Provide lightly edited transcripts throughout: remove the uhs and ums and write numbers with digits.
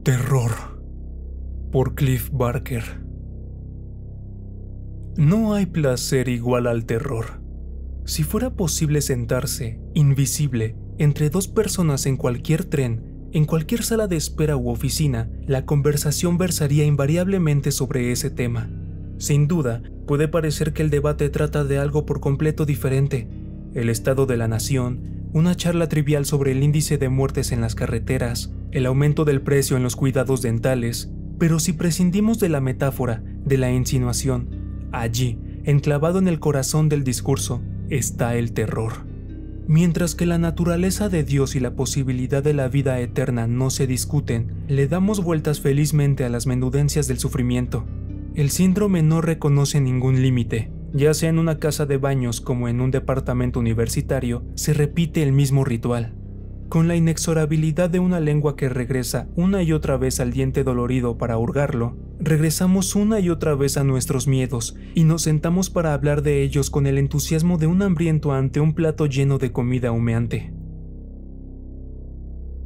Terror, por Clive Barker. No hay placer igual al terror. Si fuera posible sentarse, invisible, entre dos personas en cualquier tren, en cualquier sala de espera u oficina, la conversación versaría invariablemente sobre ese tema. Sin duda, puede parecer que el debate trata de algo por completo diferente: el estado de la nación, una charla trivial sobre el índice de muertes en las carreteras, el aumento del precio en los cuidados dentales. Pero si prescindimos de la metáfora, de la insinuación, allí, enclavado en el corazón del discurso, está el terror. Mientras que la naturaleza de Dios y la posibilidad de la vida eterna no se discuten, le damos vueltas felizmente a las menudencias del sufrimiento. El síndrome no reconoce ningún límite. Ya sea en una casa de baños como en un departamento universitario, se repite el mismo ritual. Con la inexorabilidad de una lengua que regresa una y otra vez al diente dolorido para hurgarlo, regresamos una y otra vez a nuestros miedos y nos sentamos para hablar de ellos con el entusiasmo de un hambriento ante un plato lleno de comida humeante.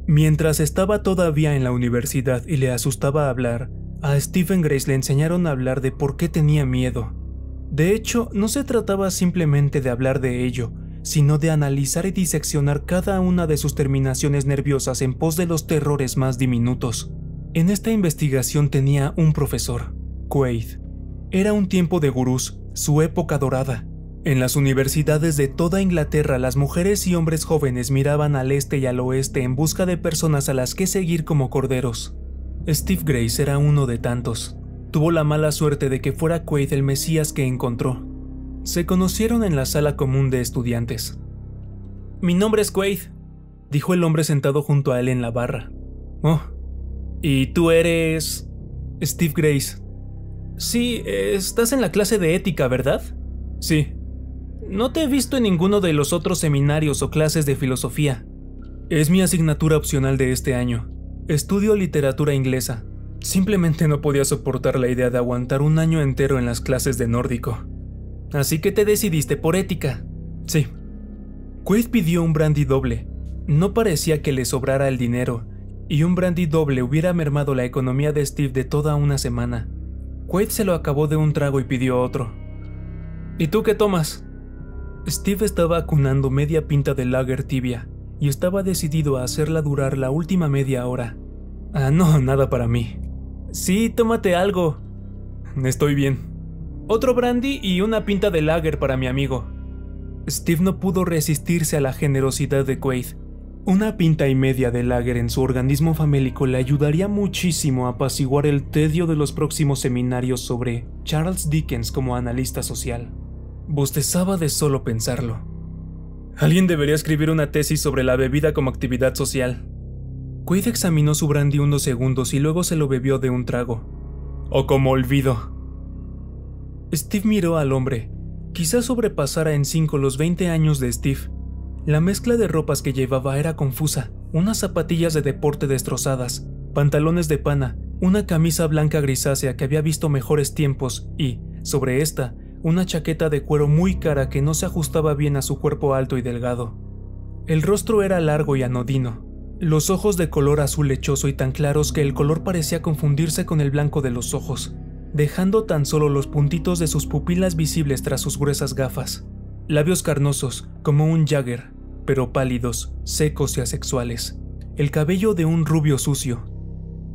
Mientras estaba todavía en la universidad y le asustaba hablar, a Stephen Grace le enseñaron a hablar de por qué tenía miedo. De hecho, no se trataba simplemente de hablar de ello, sino de analizar y diseccionar cada una de sus terminaciones nerviosas en pos de los terrores más diminutos. En esta investigación tenía un profesor, Quaid. Era un tiempo de gurús, su época dorada. En las universidades de toda Inglaterra, las mujeres y hombres jóvenes miraban al este y al oeste en busca de personas a las que seguir como corderos. Steve Grace era uno de tantos. Tuvo la mala suerte de que fuera Quaid el mesías que encontró. Se conocieron en la sala común de estudiantes. «Mi nombre es Quaid», dijo el hombre sentado junto a él en la barra. «Oh, ¿y tú eres...?» «Steve Grace». «Sí, estás en la clase de ética, ¿verdad?» «Sí». «No te he visto en ninguno de los otros seminarios o clases de filosofía». «Es mi asignatura opcional de este año. Estudio literatura inglesa. Simplemente no podía soportar la idea de aguantar un año entero en las clases de nórdico». «Así que te decidiste por ética». «Sí». Quaid pidió un brandy doble. No parecía que le sobrara el dinero, y un brandy doble hubiera mermado la economía de Steve de toda una semana. Quaid se lo acabó de un trago y pidió otro. «¿Y tú qué tomas?» Steve estaba acunando media pinta de lager tibia, y estaba decidido a hacerla durar la última media hora. «Ah, no, nada para mí». «Sí, tómate algo». «Estoy bien». «Otro brandy y una pinta de lager para mi amigo». Steve no pudo resistirse a la generosidad de Quaid. Una pinta y media de lager en su organismo famélico le ayudaría muchísimo a apaciguar el tedio de los próximos seminarios sobre Charles Dickens como analista social. Bostezaba de solo pensarlo. Alguien debería escribir una tesis sobre la bebida como actividad social. Quaid examinó su brandy unos segundos y luego se lo bebió de un trago. «O como olvido». Steve miró al hombre. Quizás sobrepasara en 5 los 20 años de Steve. La mezcla de ropas que llevaba era confusa: unas zapatillas de deporte destrozadas, pantalones de pana, una camisa blanca grisácea que había visto mejores tiempos y, sobre esta, una chaqueta de cuero muy cara que no se ajustaba bien a su cuerpo alto y delgado. El rostro era largo y anodino, los ojos de color azul lechoso y tan claros que el color parecía confundirse con el blanco de los ojos, dejando tan solo los puntitos de sus pupilas visibles tras sus gruesas gafas. Labios carnosos, como un Jagger, pero pálidos, secos y asexuales. El cabello de un rubio sucio.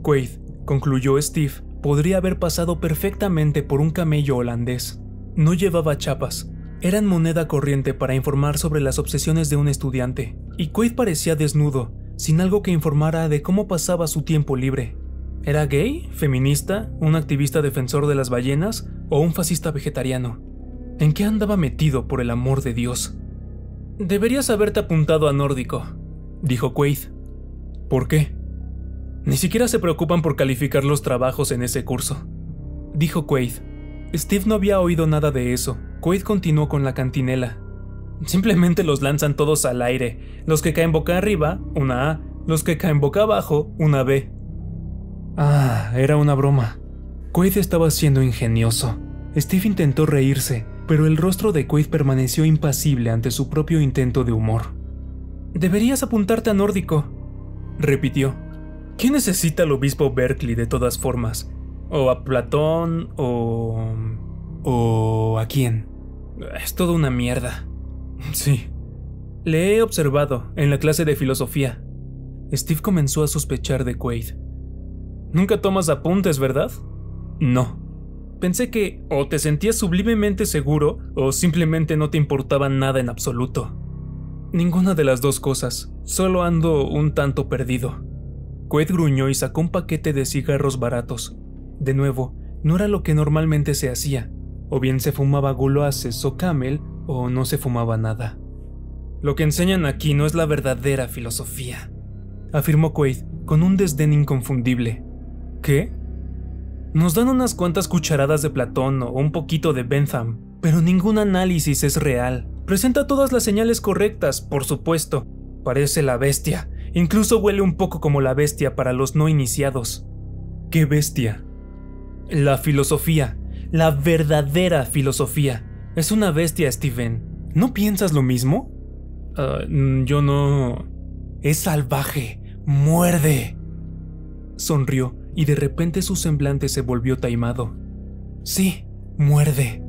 Quaid, concluyó Steve, podría haber pasado perfectamente por un camello holandés. No llevaba chapas. Eran moneda corriente para informar sobre las obsesiones de un estudiante, y Quaid parecía desnudo, sin algo que informara de cómo pasaba su tiempo libre. ¿Era gay, feminista, un activista defensor de las ballenas o un fascista vegetariano? ¿En qué andaba metido, por el amor de Dios? «Deberías haberte apuntado a nórdico», dijo Quaid. «¿Por qué?» «Ni siquiera se preocupan por calificar los trabajos en ese curso», dijo Quaid. Steve no había oído nada de eso. Quaid continuó con la cantinela. «Simplemente los lanzan todos al aire. Los que caen boca arriba, una A. Los que caen boca abajo, una B». Ah, era una broma. Quaid estaba siendo ingenioso. Steve intentó reírse, pero el rostro de Quaid permaneció impasible ante su propio intento de humor. «Deberías apuntarte a nórdico», repitió. ¿Quién necesita al obispo Berkeley de todas formas? ¿O a Platón ¿O a quién? Es toda una mierda. Sí. Le he observado en la clase de filosofía. Steve comenzó a sospechar de Quaid. ¿Nunca tomas apuntes, verdad? No. Pensé que o te sentías sublimemente seguro o simplemente no te importaba nada en absoluto. Ninguna de las dos cosas, solo ando un tanto perdido. Quaid gruñó y sacó un paquete de cigarros baratos. De nuevo, no era lo que normalmente se hacía. O bien se fumaba Gauloises o Camel, o no se fumaba nada. Lo que enseñan aquí no es la verdadera filosofía, afirmó Quaid con un desdén inconfundible. ¿Qué? Nos dan unas cuantas cucharadas de Platón o un poquito de Bentham, pero ningún análisis es real. Presenta todas las señales correctas, por supuesto. Parece la bestia. Incluso huele un poco como la bestia para los no iniciados. ¿Qué bestia? La filosofía. La verdadera filosofía. Es una bestia, Steven. ¿No piensas lo mismo? Yo no... Es salvaje. Muerde. Sonrió y de repente su semblante se volvió taimado. Sí, muerde,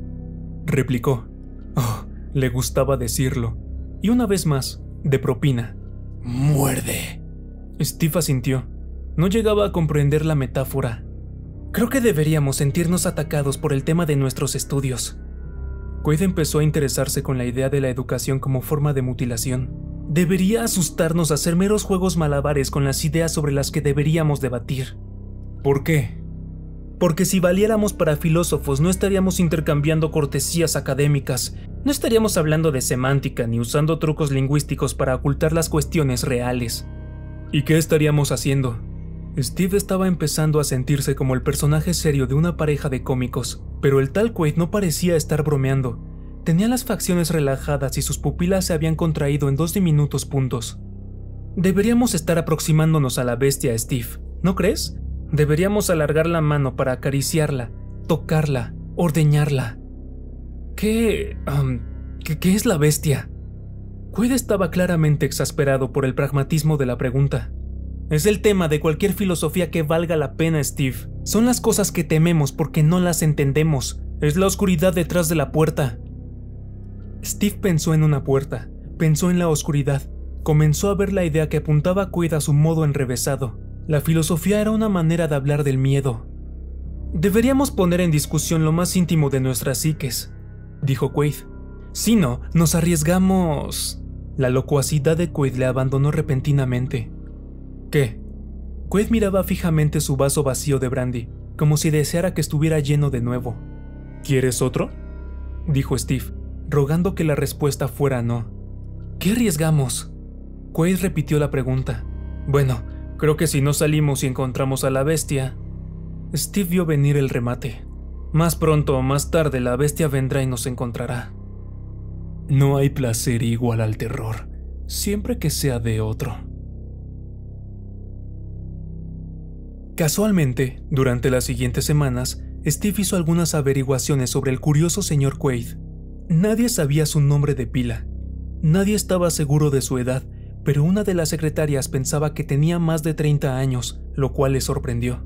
replicó. Oh, le gustaba decirlo. Y una vez más, de propina. Muerde. Steve asintió. No llegaba a comprender la metáfora. Creo que deberíamos sentirnos atacados por el tema de nuestros estudios. Quaid empezó a interesarse con la idea de la educación como forma de mutilación. Debería asustarnos hacer meros juegos malabares con las ideas sobre las que deberíamos debatir. ¿Por qué? Porque si valiéramos para filósofos no estaríamos intercambiando cortesías académicas, no estaríamos hablando de semántica ni usando trucos lingüísticos para ocultar las cuestiones reales. ¿Y qué estaríamos haciendo? Steve estaba empezando a sentirse como el personaje serio de una pareja de cómicos, pero el tal Quaid no parecía estar bromeando. Tenía las facciones relajadas y sus pupilas se habían contraído en 2 diminutos puntos. Deberíamos estar aproximándonos a la bestia, Steve, ¿no crees? Deberíamos alargar la mano para acariciarla, tocarla, ordeñarla. ¿Qué es la bestia? Quaid estaba claramente exasperado por el pragmatismo de la pregunta. Es el tema de cualquier filosofía que valga la pena, Steve. Son las cosas que tememos porque no las entendemos. Es la oscuridad detrás de la puerta. Steve pensó en una puerta, pensó en la oscuridad. Comenzó a ver la idea que apuntaba a Quaid a su modo enrevesado. La filosofía era una manera de hablar del miedo. Deberíamos poner en discusión lo más íntimo de nuestras psiques, dijo Quaid. Si no, nos arriesgamos... La locuacidad de Quaid le abandonó repentinamente. ¿Qué? Quaid miraba fijamente su vaso vacío de brandy, como si deseara que estuviera lleno de nuevo. ¿Quieres otro?, dijo Steve, rogando que la respuesta fuera no. ¿Qué arriesgamos? Quaid repitió la pregunta. Bueno, creo que si no salimos y encontramos a la bestia... Steve vio venir el remate. Más pronto o más tarde la bestia vendrá y nos encontrará. No hay placer igual al terror, siempre que sea de otro. Casualmente, durante las siguientes semanas, Steve hizo algunas averiguaciones sobre el curioso señor Quaid. Nadie sabía su nombre de pila. Nadie estaba seguro de su edad, pero una de las secretarias pensaba que tenía más de 30 años, lo cual le sorprendió.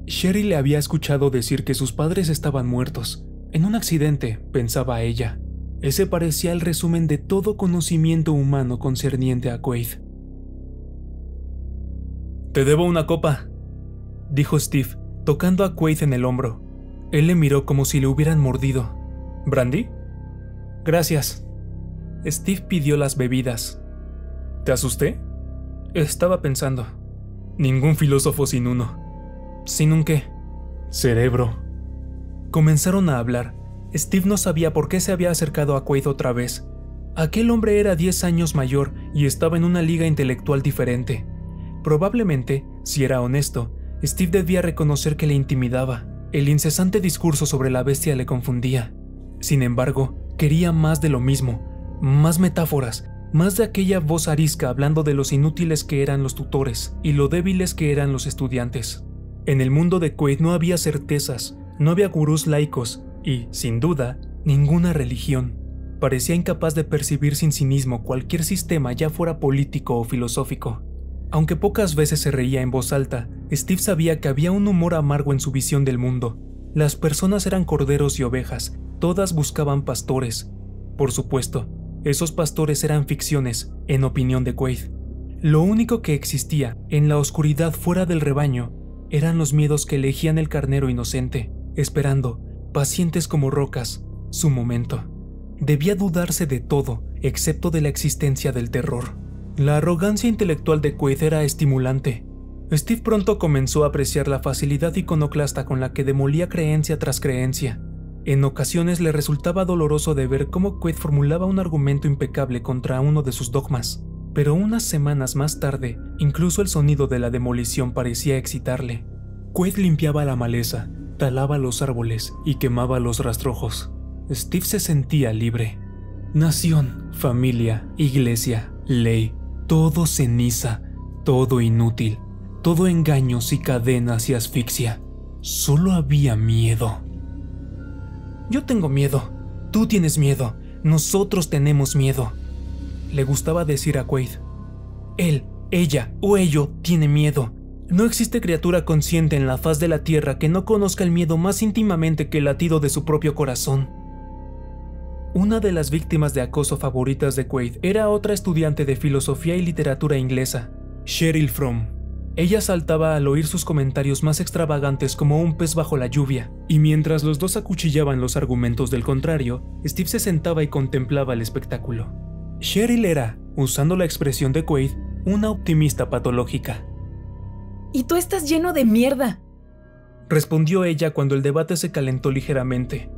Sherry le había escuchado decir que sus padres estaban muertos. En un accidente, pensaba ella. Ese parecía el resumen de todo conocimiento humano concerniente a Quaid. «Te debo una copa», dijo Steve, tocando a Quaid en el hombro. Él le miró como si le hubieran mordido. «¿Brandy?» «Gracias». Steve pidió las bebidas. ¿Te asusté?» Estaba pensando. Ningún filósofo sin uno. ¿Sin un qué? Cerebro. Comenzaron a hablar. Steve no sabía por qué se había acercado a Quaid otra vez. Aquel hombre era 10 años mayor y estaba en una liga intelectual diferente. Probablemente, si era honesto, Steve debía reconocer que le intimidaba. El incesante discurso sobre la bestia le confundía. Sin embargo, quería más de lo mismo, más metáforas, más de aquella voz arisca hablando de los inútiles que eran los tutores y lo débiles que eran los estudiantes. En el mundo de Quaid no había certezas, no había gurús laicos y, sin duda, ninguna religión. Parecía incapaz de percibir sin cinismo cualquier sistema, ya fuera político o filosófico. Aunque pocas veces se reía en voz alta, Steve sabía que había un humor amargo en su visión del mundo. Las personas eran corderos y ovejas, todas buscaban pastores. Por supuesto, esos pastores eran ficciones, en opinión de Quaid. Lo único que existía, en la oscuridad fuera del rebaño, eran los miedos que elegían el carnero inocente, esperando, pacientes como rocas, su momento. Debía dudarse de todo, excepto de la existencia del terror. La arrogancia intelectual de Quaid era estimulante. Steve pronto comenzó a apreciar la facilidad iconoclasta con la que demolía creencia tras creencia. En ocasiones le resultaba doloroso de ver cómo Quaid formulaba un argumento impecable contra uno de sus dogmas, pero unas semanas más tarde, incluso el sonido de la demolición parecía excitarle. Quaid limpiaba la maleza, talaba los árboles y quemaba los rastrojos. Steve se sentía libre. Nación, familia, iglesia, ley, todo ceniza, todo inútil, todo engaños y cadenas y asfixia. Solo había miedo. Yo tengo miedo, tú tienes miedo, nosotros tenemos miedo, le gustaba decir a Quaid. Él, ella o ello tiene miedo. No existe criatura consciente en la faz de la tierra que no conozca el miedo más íntimamente que el latido de su propio corazón. Una de las víctimas de acoso favoritas de Quaid era otra estudiante de filosofía y literatura inglesa, Cheryl Fromm. Ella saltaba al oír sus comentarios más extravagantes como un pez bajo la lluvia, y mientras los dos acuchillaban los argumentos del contrario, Steve se sentaba y contemplaba el espectáculo. Cheryl era, usando la expresión de Quaid, una optimista patológica. «Y tú estás lleno de mierda», respondió ella cuando el debate se calentó ligeramente.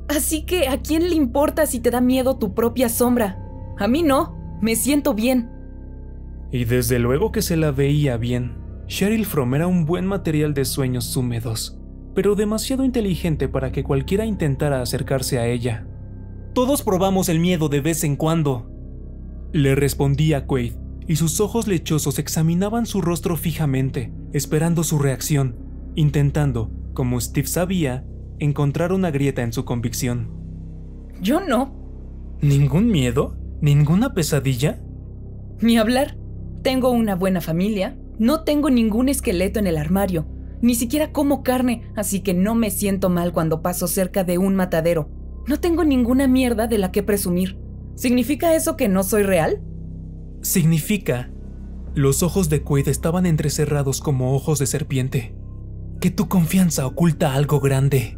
«Así que, ¿a quién le importa si te da miedo tu propia sombra? A mí no, me siento bien». Y desde luego que se la veía bien. Cheryl Fromm era un buen material de sueños húmedos, pero demasiado inteligente para que cualquiera intentara acercarse a ella. «Todos probamos el miedo de vez en cuando», le respondía Quaid, y sus ojos lechosos examinaban su rostro fijamente, esperando su reacción, intentando, como Steve sabía, encontrar una grieta en su convicción. «Yo no». ¿Ningún miedo? ¿Ninguna pesadilla? Ni hablar. Tengo una buena familia, no tengo ningún esqueleto en el armario, ni siquiera como carne, así que no me siento mal cuando paso cerca de un matadero. No tengo ninguna mierda de la que presumir. ¿Significa eso que no soy real? Significa, los ojos de Quaid estaban entrecerrados como ojos de serpiente, que tu confianza oculta algo grande.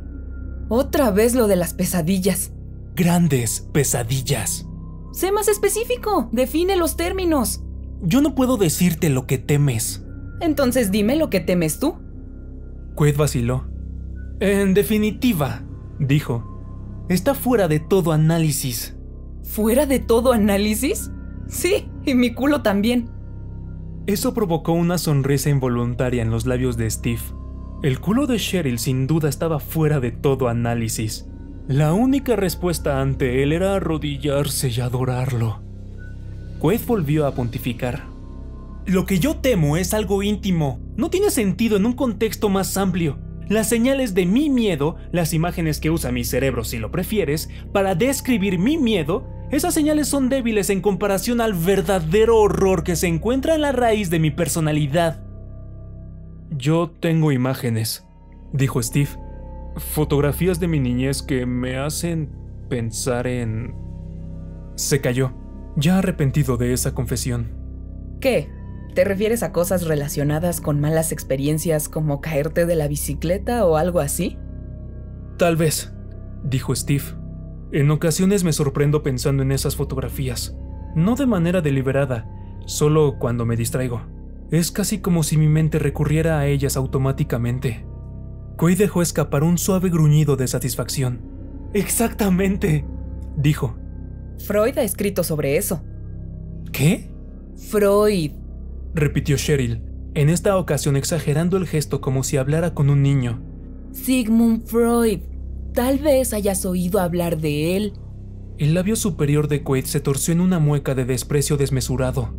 Otra vez lo de las pesadillas. Grandes pesadillas. Sé más específico, define los términos. Yo no puedo decirte lo que temes. Entonces dime lo que temes tú. Quaid vaciló. En definitiva, dijo, está fuera de todo análisis. ¿Fuera de todo análisis? Sí, y mi culo también. Eso provocó una sonrisa involuntaria en los labios de Steve. El culo de Cheryl sin duda estaba fuera de todo análisis. La única respuesta ante él era arrodillarse y adorarlo. Quaid volvió a pontificar. Lo que yo temo es algo íntimo. No tiene sentido en un contexto más amplio. Las señales de mi miedo, las imágenes que usa mi cerebro si lo prefieres, para describir mi miedo, esas señales son débiles en comparación al verdadero horror que se encuentra en la raíz de mi personalidad. Yo tengo imágenes, dijo Steve. Fotografías de mi niñez que me hacen pensar en... Se calló, ya arrepentido de esa confesión. ¿Qué? ¿Te refieres a cosas relacionadas con malas experiencias como caerte de la bicicleta o algo así? Tal vez, dijo Steve. En ocasiones me sorprendo pensando en esas fotografías. No de manera deliberada, solo cuando me distraigo. Es casi como si mi mente recurriera a ellas automáticamente. Quaid dejó escapar un suave gruñido de satisfacción. ¡Exactamente!, dijo. Freud ha escrito sobre eso. ¿Qué? Freud, repitió Cheryl, en esta ocasión exagerando el gesto como si hablara con un niño. Sigmund Freud. Tal vez hayas oído hablar de él. El labio superior de Quaid se torció en una mueca de desprecio desmesurado.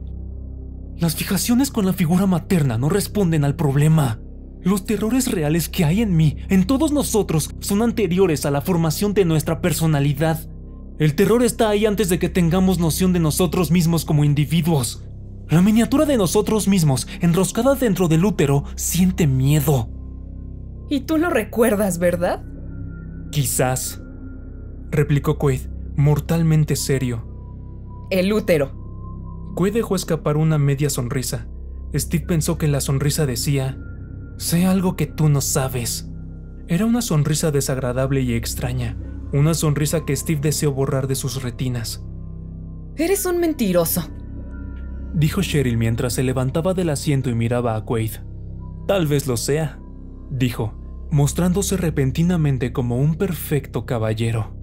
Las fijaciones con la figura materna no responden al problema. Los terrores reales que hay en mí, en todos nosotros, son anteriores a la formación de nuestra personalidad. El terror está ahí antes de que tengamos noción de nosotros mismos como individuos. La miniatura de nosotros mismos, enroscada dentro del útero, siente miedo. Y tú lo recuerdas, ¿verdad? Quizás, replicó Quaid, mortalmente serio. El útero. Quaid dejó escapar una media sonrisa. Steve pensó que la sonrisa decía: sé algo que tú no sabes. Era una sonrisa desagradable y extraña, una sonrisa que Steve deseó borrar de sus retinas. Eres un mentiroso, dijo Cheryl mientras se levantaba del asiento y miraba a Quaid. Tal vez lo sea, dijo, mostrándose repentinamente como un perfecto caballero.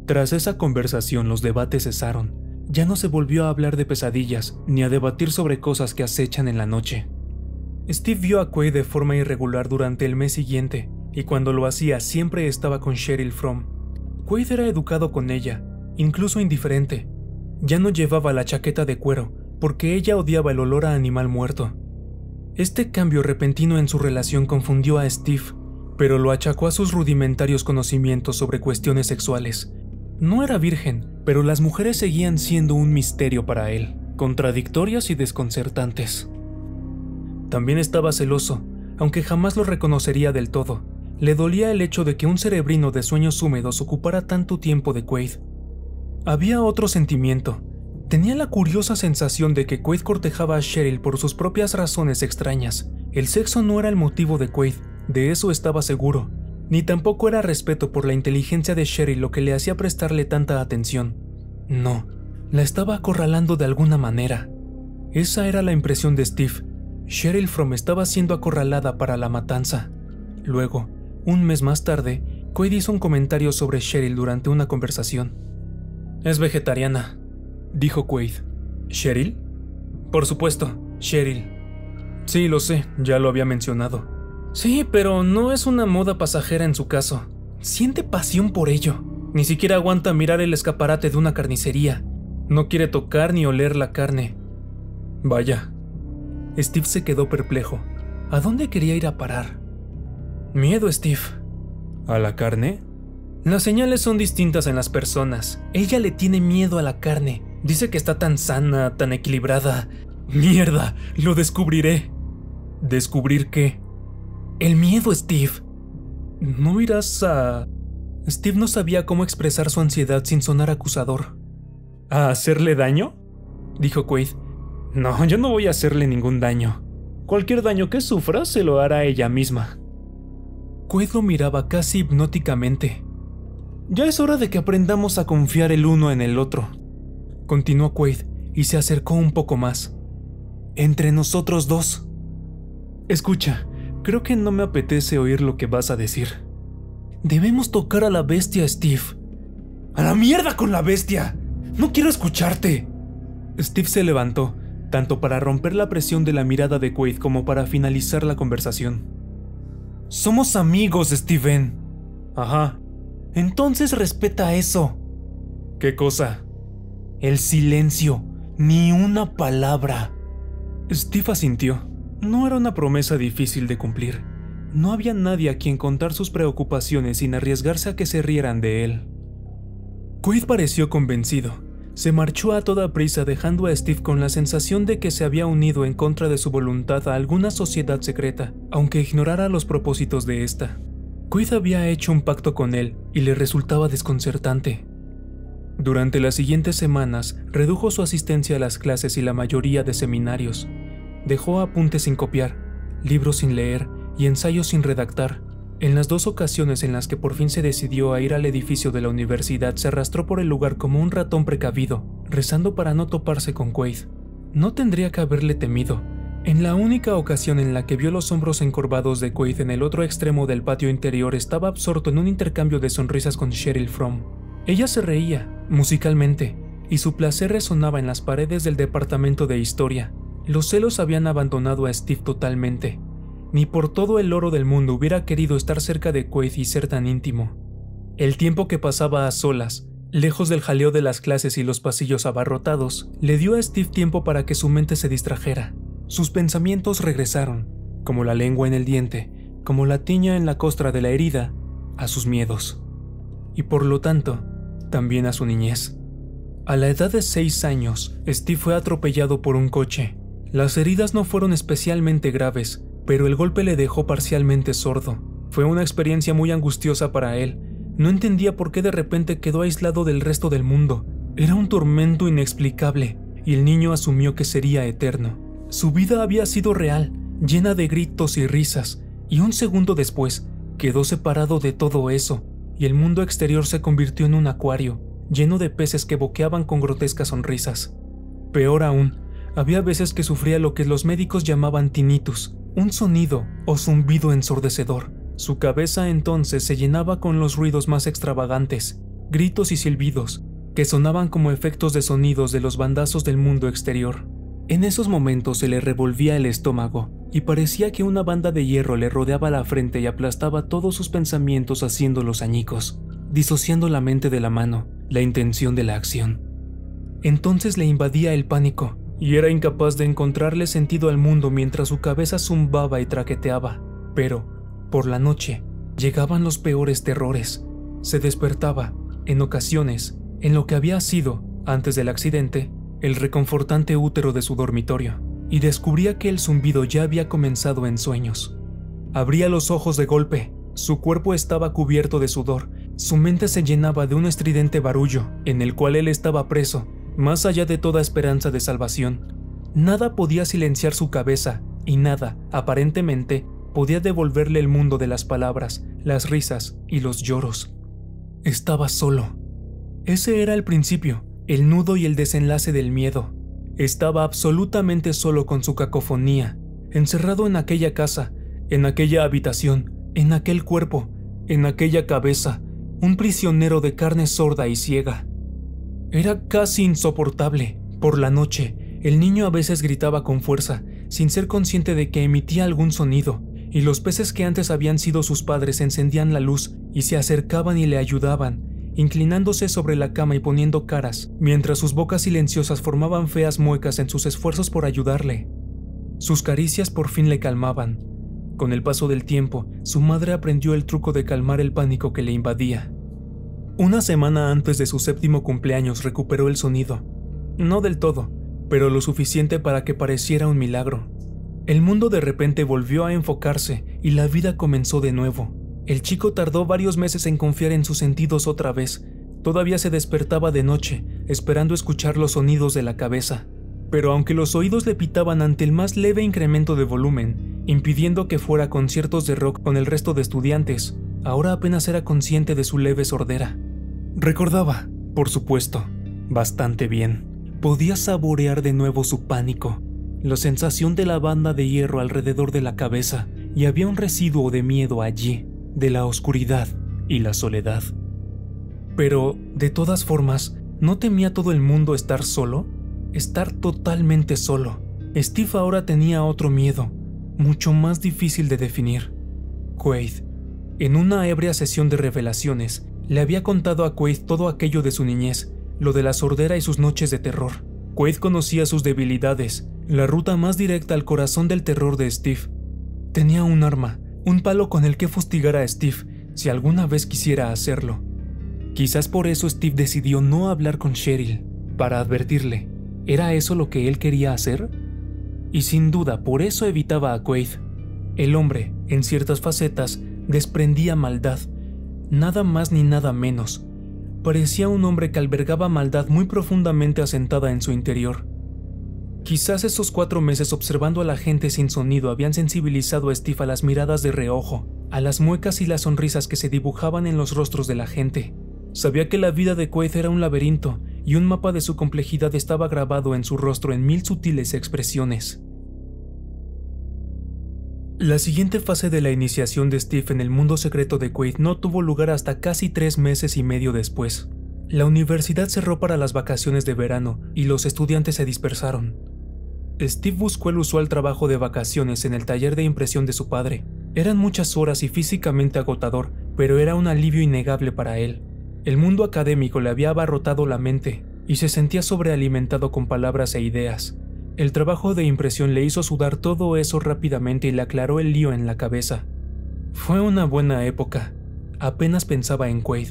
Tras esa conversación los debates cesaron. Ya no se volvió a hablar de pesadillas ni a debatir sobre cosas que acechan en la noche. Steve vio a Quaid de forma irregular durante el mes siguiente, y cuando lo hacía siempre estaba con Cheryl Fromm. Quaid era educado con ella, incluso indiferente. Ya no llevaba la chaqueta de cuero, porque ella odiaba el olor a animal muerto. Este cambio repentino en su relación confundió a Steve, pero lo achacó a sus rudimentarios conocimientos sobre cuestiones sexuales. No era virgen, pero las mujeres seguían siendo un misterio para él, contradictorias y desconcertantes. También estaba celoso, aunque jamás lo reconocería del todo. Le dolía el hecho de que un cerebrino de sueños húmedos ocupara tanto tiempo de Quaid. Había otro sentimiento. Tenía la curiosa sensación de que Quaid cortejaba a Cheryl por sus propias razones extrañas. El sexo no era el motivo de Quaid, de eso estaba seguro. Ni tampoco era respeto por la inteligencia de Cheryl lo que le hacía prestarle tanta atención. No, la estaba acorralando de alguna manera. Esa era la impresión de Steve. Cheryl Fromm estaba siendo acorralada para la matanza. Luego, un mes más tarde, Quaid hizo un comentario sobre Cheryl durante una conversación. Es vegetariana, dijo Quaid. ¿Cheryl? Por supuesto, Cheryl. Sí, lo sé, ya lo había mencionado. Sí, pero no es una moda pasajera en su caso. Siente pasión por ello. Ni siquiera aguanta mirar el escaparate de una carnicería. No quiere tocar ni oler la carne. Vaya. Steve se quedó perplejo. ¿A dónde quería ir a parar? Miedo, Steve. ¿A la carne? Las señales son distintas en las personas. Ella le tiene miedo a la carne. Dice que está tan sana, tan equilibrada. ¡Mierda! Lo descubriré. ¿Descubrir qué? El miedo, Steve. ¿No irás a...? Steve no sabía cómo expresar su ansiedad sin sonar acusador. ¿A hacerle daño? Dijo Quaid. No, yo no voy a hacerle ningún daño. Cualquier daño que sufra se lo hará ella misma. Quaid lo miraba casi hipnóticamente. Ya es hora de que aprendamos a confiar el uno en el otro. Continuó Quaid y se acercó un poco más. Entre nosotros dos. Escucha, creo que no me apetece oír lo que vas a decir. Debemos tocar a la bestia, Steve. ¡A la mierda con la bestia! ¡No quiero escucharte! Steve se levantó, tanto para romper la presión de la mirada de Quaid como para finalizar la conversación. Somos amigos, Steven. Ajá. Entonces respeta eso. ¿Qué cosa? El silencio. Ni una palabra. Steve asintió. No era una promesa difícil de cumplir. No había nadie a quien contar sus preocupaciones sin arriesgarse a que se rieran de él. Quaid pareció convencido. Se marchó a toda prisa dejando a Steve con la sensación de que se había unido en contra de su voluntad a alguna sociedad secreta, aunque ignorara los propósitos de esta. Quaid había hecho un pacto con él y le resultaba desconcertante. Durante las siguientes semanas redujo su asistencia a las clases y la mayoría de seminarios. Dejó apuntes sin copiar, libros sin leer y ensayos sin redactar. En las 2 ocasiones en las que por fin se decidió a ir al edificio de la universidad, se arrastró por el lugar como un ratón precavido, rezando para no toparse con Quaid. No tendría que haberle temido. En la única ocasión en la que vio los hombros encorvados de Quaid en el otro extremo del patio interior, estaba absorto en un intercambio de sonrisas con Cheryl Fromm. Ella se reía, musicalmente, y su placer resonaba en las paredes del departamento de historia. Los celos habían abandonado a Steve totalmente. Ni por todo el oro del mundo hubiera querido estar cerca de Quaid y ser tan íntimo. El tiempo que pasaba a solas, lejos del jaleo de las clases y los pasillos abarrotados, le dio a Steve tiempo para que su mente se distrajera. Sus pensamientos regresaron, como la lengua en el diente, como la tiña en la costra de la herida, a sus miedos. Y por lo tanto, también a su niñez. A la edad de 6 años, Steve fue atropellado por un coche. Las heridas no fueron especialmente graves, pero el golpe le dejó parcialmente sordo. Fue una experiencia muy angustiosa para él. No entendía por qué de repente quedó aislado del resto del mundo. Era un tormento inexplicable, y el niño asumió que sería eterno. Su vida había sido real, llena de gritos y risas, y un segundo después, quedó separado de todo eso, y el mundo exterior se convirtió en un acuario, lleno de peces que boqueaban con grotescas sonrisas. Peor aún, había veces que sufría lo que los médicos llamaban tinnitus, un sonido o zumbido ensordecedor. Su cabeza entonces se llenaba con los ruidos más extravagantes, gritos y silbidos, que sonaban como efectos de sonidos de los bandazos del mundo exterior. En esos momentos se le revolvía el estómago, y parecía que una banda de hierro le rodeaba la frente y aplastaba todos sus pensamientos haciéndolos añicos, disociando la mente de la mano, la intención de la acción. Entonces le invadía el pánico, y era incapaz de encontrarle sentido al mundo mientras su cabeza zumbaba y traqueteaba. Pero, por la noche, llegaban los peores terrores. Se despertaba, en ocasiones, en lo que había sido, antes del accidente, el reconfortante útero de su dormitorio, y descubría que el zumbido ya había comenzado en sueños. Abría los ojos de golpe, su cuerpo estaba cubierto de sudor, su mente se llenaba de un estridente barullo, en el cual él estaba preso, más allá de toda esperanza de salvación. Nada podía silenciar su cabeza, y nada, aparentemente, podía devolverle el mundo de las palabras, las risas y los lloros. Estaba solo. Ese era el principio, el nudo y el desenlace del miedo. Estaba absolutamente solo con su cacofonía, encerrado en aquella casa, en aquella habitación, en aquel cuerpo, en aquella cabeza, un prisionero de carne sorda y ciega. Era casi insoportable. Por la noche, el niño a veces gritaba con fuerza, sin ser consciente de que emitía algún sonido, y los peces que antes habían sido sus padres encendían la luz y se acercaban y le ayudaban, inclinándose sobre la cama y poniendo caras, mientras sus bocas silenciosas formaban feas muecas en sus esfuerzos por ayudarle. Sus caricias por fin le calmaban. Con el paso del tiempo, su madre aprendió el truco de calmar el pánico que le invadía. Una semana antes de su 7º cumpleaños recuperó el sonido. No del todo, pero lo suficiente para que pareciera un milagro. El mundo de repente volvió a enfocarse y la vida comenzó de nuevo. El chico tardó varios meses en confiar en sus sentidos otra vez. Todavía se despertaba de noche, esperando escuchar los sonidos de la cabeza. Pero aunque los oídos le pitaban ante el más leve incremento de volumen, impidiendo que fuera a conciertos de rock con el resto de estudiantes, ahora apenas era consciente de su leve sordera. Recordaba, por supuesto, bastante bien. Podía saborear de nuevo su pánico, la sensación de la banda de hierro alrededor de la cabeza, y había un residuo de miedo allí, de la oscuridad y la soledad. Pero, de todas formas, ¿no temía todo el mundo estar solo? Estar totalmente solo. Steve ahora tenía otro miedo, mucho más difícil de definir. Quaid. En una ebria sesión de revelaciones, le había contado a Quaid todo aquello de su niñez, lo de la sordera y sus noches de terror. Quaid conocía sus debilidades, la ruta más directa al corazón del terror de Steve. Tenía un arma, un palo con el que fustigar a Steve, si alguna vez quisiera hacerlo. Quizás por eso Steve decidió no hablar con Cheryl, para advertirle. ¿Era eso lo que él quería hacer? Y sin duda por eso evitaba a Quaid. El hombre, en ciertas facetas, desprendía maldad, nada más ni nada menos. Parecía un hombre que albergaba maldad muy profundamente asentada en su interior. Quizás esos 4 meses observando a la gente sin sonido habían sensibilizado a Steve a las miradas de reojo, a las muecas y las sonrisas que se dibujaban en los rostros de la gente. Sabía que la vida de Quaid era un laberinto y un mapa de su complejidad estaba grabado en su rostro en 1000 sutiles expresiones. La siguiente fase de la iniciación de Steve en el mundo secreto de Quaid no tuvo lugar hasta casi 3 meses y medio después. La universidad cerró para las vacaciones de verano y los estudiantes se dispersaron. Steve buscó el usual trabajo de vacaciones en el taller de impresión de su padre. Eran muchas horas y físicamente agotador, pero era un alivio innegable para él. El mundo académico le había abarrotado la mente y se sentía sobrealimentado con palabras e ideas. El trabajo de impresión le hizo sudar todo eso rápidamente y le aclaró el lío en la cabeza. Fue una buena época. Apenas pensaba en Quaid.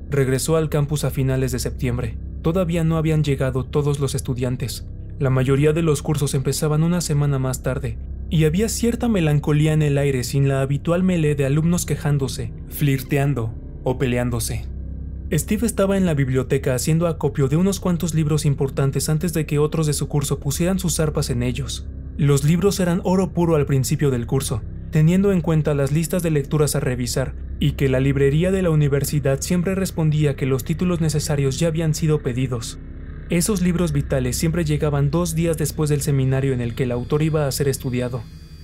Regresó al campus a finales de septiembre. todavía no habían llegado todos los estudiantes. La mayoría de los cursos empezaban una semana más tarde, y había cierta melancolía en el aire sin la habitual melee de alumnos quejándose, flirteando o peleándose. Steve estaba en la biblioteca haciendo acopio de unos cuantos libros importantes antes de que otros de su curso pusieran sus zarpas en ellos. Los libros eran oro puro al principio del curso, teniendo en cuenta las listas de lecturas a revisar, y que la librería de la universidad siempre respondía que los títulos necesarios ya habían sido pedidos. Esos libros vitales siempre llegaban 2 días después del seminario en el que el autor iba a ser estudiado.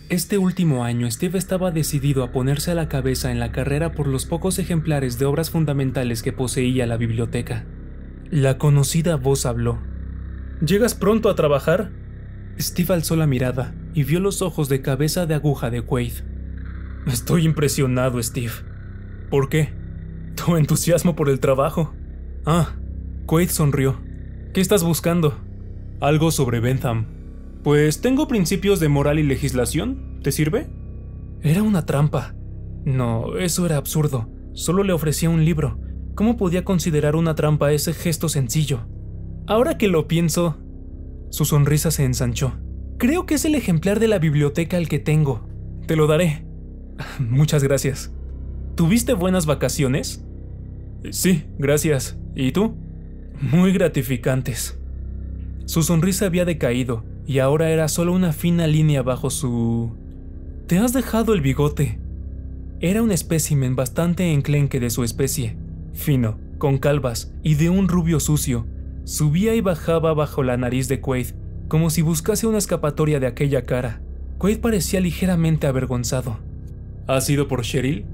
Este último año, Steve estaba decidido a ponerse a la cabeza en la carrera por los pocos ejemplares de obras fundamentales que poseía la biblioteca. La conocida voz habló. ¿Llegas pronto a trabajar? Steve alzó la mirada y vio los ojos de cabeza de aguja de Quaid. Estoy impresionado, Steve. ¿Por qué? ¿Tu entusiasmo por el trabajo? Quaid sonrió. ¿Qué estás buscando? Algo sobre Bentham. Pues tengo principios de moral y legislación. ¿Te sirve? Era una trampa. No, eso era absurdo. Solo le ofrecía un libro. ¿Cómo podía considerar una trampa ese gesto sencillo? Ahora que lo pienso... Su sonrisa se ensanchó. Creo que es el ejemplar de la biblioteca el que tengo. Te lo daré. Muchas gracias. ¿Tuviste buenas vacaciones? Sí, gracias. ¿Y tú? Muy gratificantes. Su sonrisa había decaído y ahora era solo una fina línea bajo su... Te has dejado el bigote. Era un espécimen bastante enclenque de su especie, fino, con calvas y de un rubio sucio. Subía y bajaba bajo la nariz de Quaid, como si buscase una escapatoria de aquella cara. Quaid parecía ligeramente avergonzado. ¿Ha sido por Cheryl?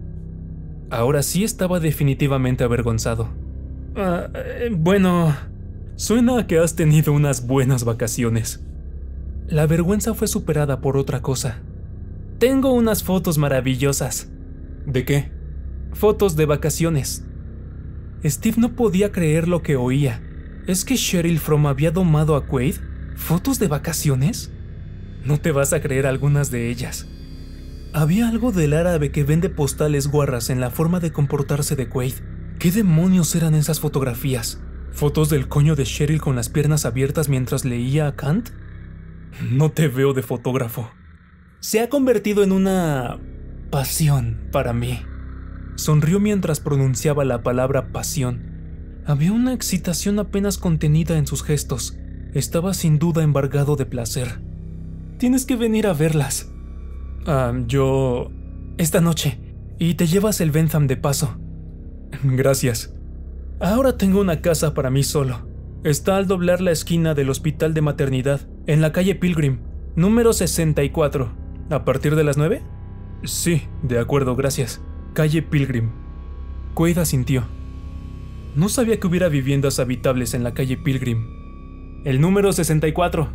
Ahora sí estaba definitivamente avergonzado. Bueno, suena a que has tenido unas buenas vacaciones. La vergüenza fue superada por otra cosa. Tengo unas fotos maravillosas. ¿De qué? Fotos de vacaciones. Steve no podía creer lo que oía. ¿Es que Cheryl Fromm había domado a Quaid? ¿Fotos de vacaciones? No te vas a creer algunas de ellas. Había algo del árabe que vende postales guarras en la forma de comportarse de Quaid. ¿Qué demonios eran esas fotografías? ¿Fotos del coño de Cheryl con las piernas abiertas mientras leía a Kant? No te veo de fotógrafo. Se ha convertido en una... pasión para mí. Sonrió mientras pronunciaba la palabra pasión. Había una excitación apenas contenida en sus gestos. Estaba sin duda embargado de placer. Tienes que venir a verlas. Yo... esta noche. Y te llevas el Bentham de paso. Gracias. Ahora tengo una casa para mí solo. Está al doblar la esquina del hospital de maternidad, en la calle Pilgrim, número 64. ¿A partir de las 9? Sí, de acuerdo, gracias. Calle Pilgrim. Quaid asintió. No sabía que hubiera viviendas habitables en la calle Pilgrim. El número 64.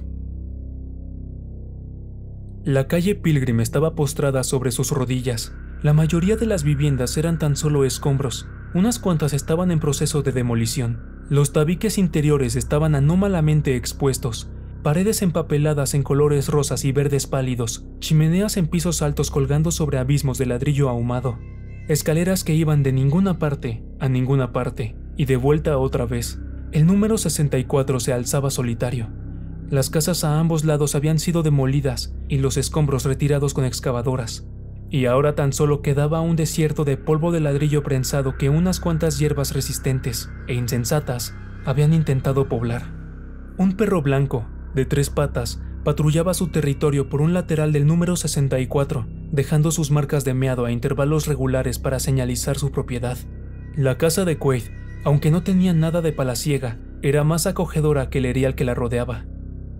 La calle Pilgrim estaba postrada sobre sus rodillas. La mayoría de las viviendas eran tan solo escombros. Unas cuantas estaban en proceso de demolición. Los tabiques interiores estaban anómalamente expuestos. Paredes empapeladas en colores rosas y verdes pálidos. Chimeneas en pisos altos colgando sobre abismos de ladrillo ahumado. Escaleras que iban de ninguna parte a ninguna parte. Y de vuelta otra vez. El número 64 se alzaba solitario. Las casas a ambos lados habían sido demolidas y los escombros retirados con excavadoras. Y ahora tan solo quedaba un desierto de polvo de ladrillo prensado que unas cuantas hierbas resistentes e insensatas habían intentado poblar. Un perro blanco, de 3 patas, patrullaba su territorio por un lateral del número 64, dejando sus marcas de meado a intervalos regulares para señalizar su propiedad. La casa de Quaid, aunque no tenía nada de palaciega, era más acogedora que el erial que la rodeaba.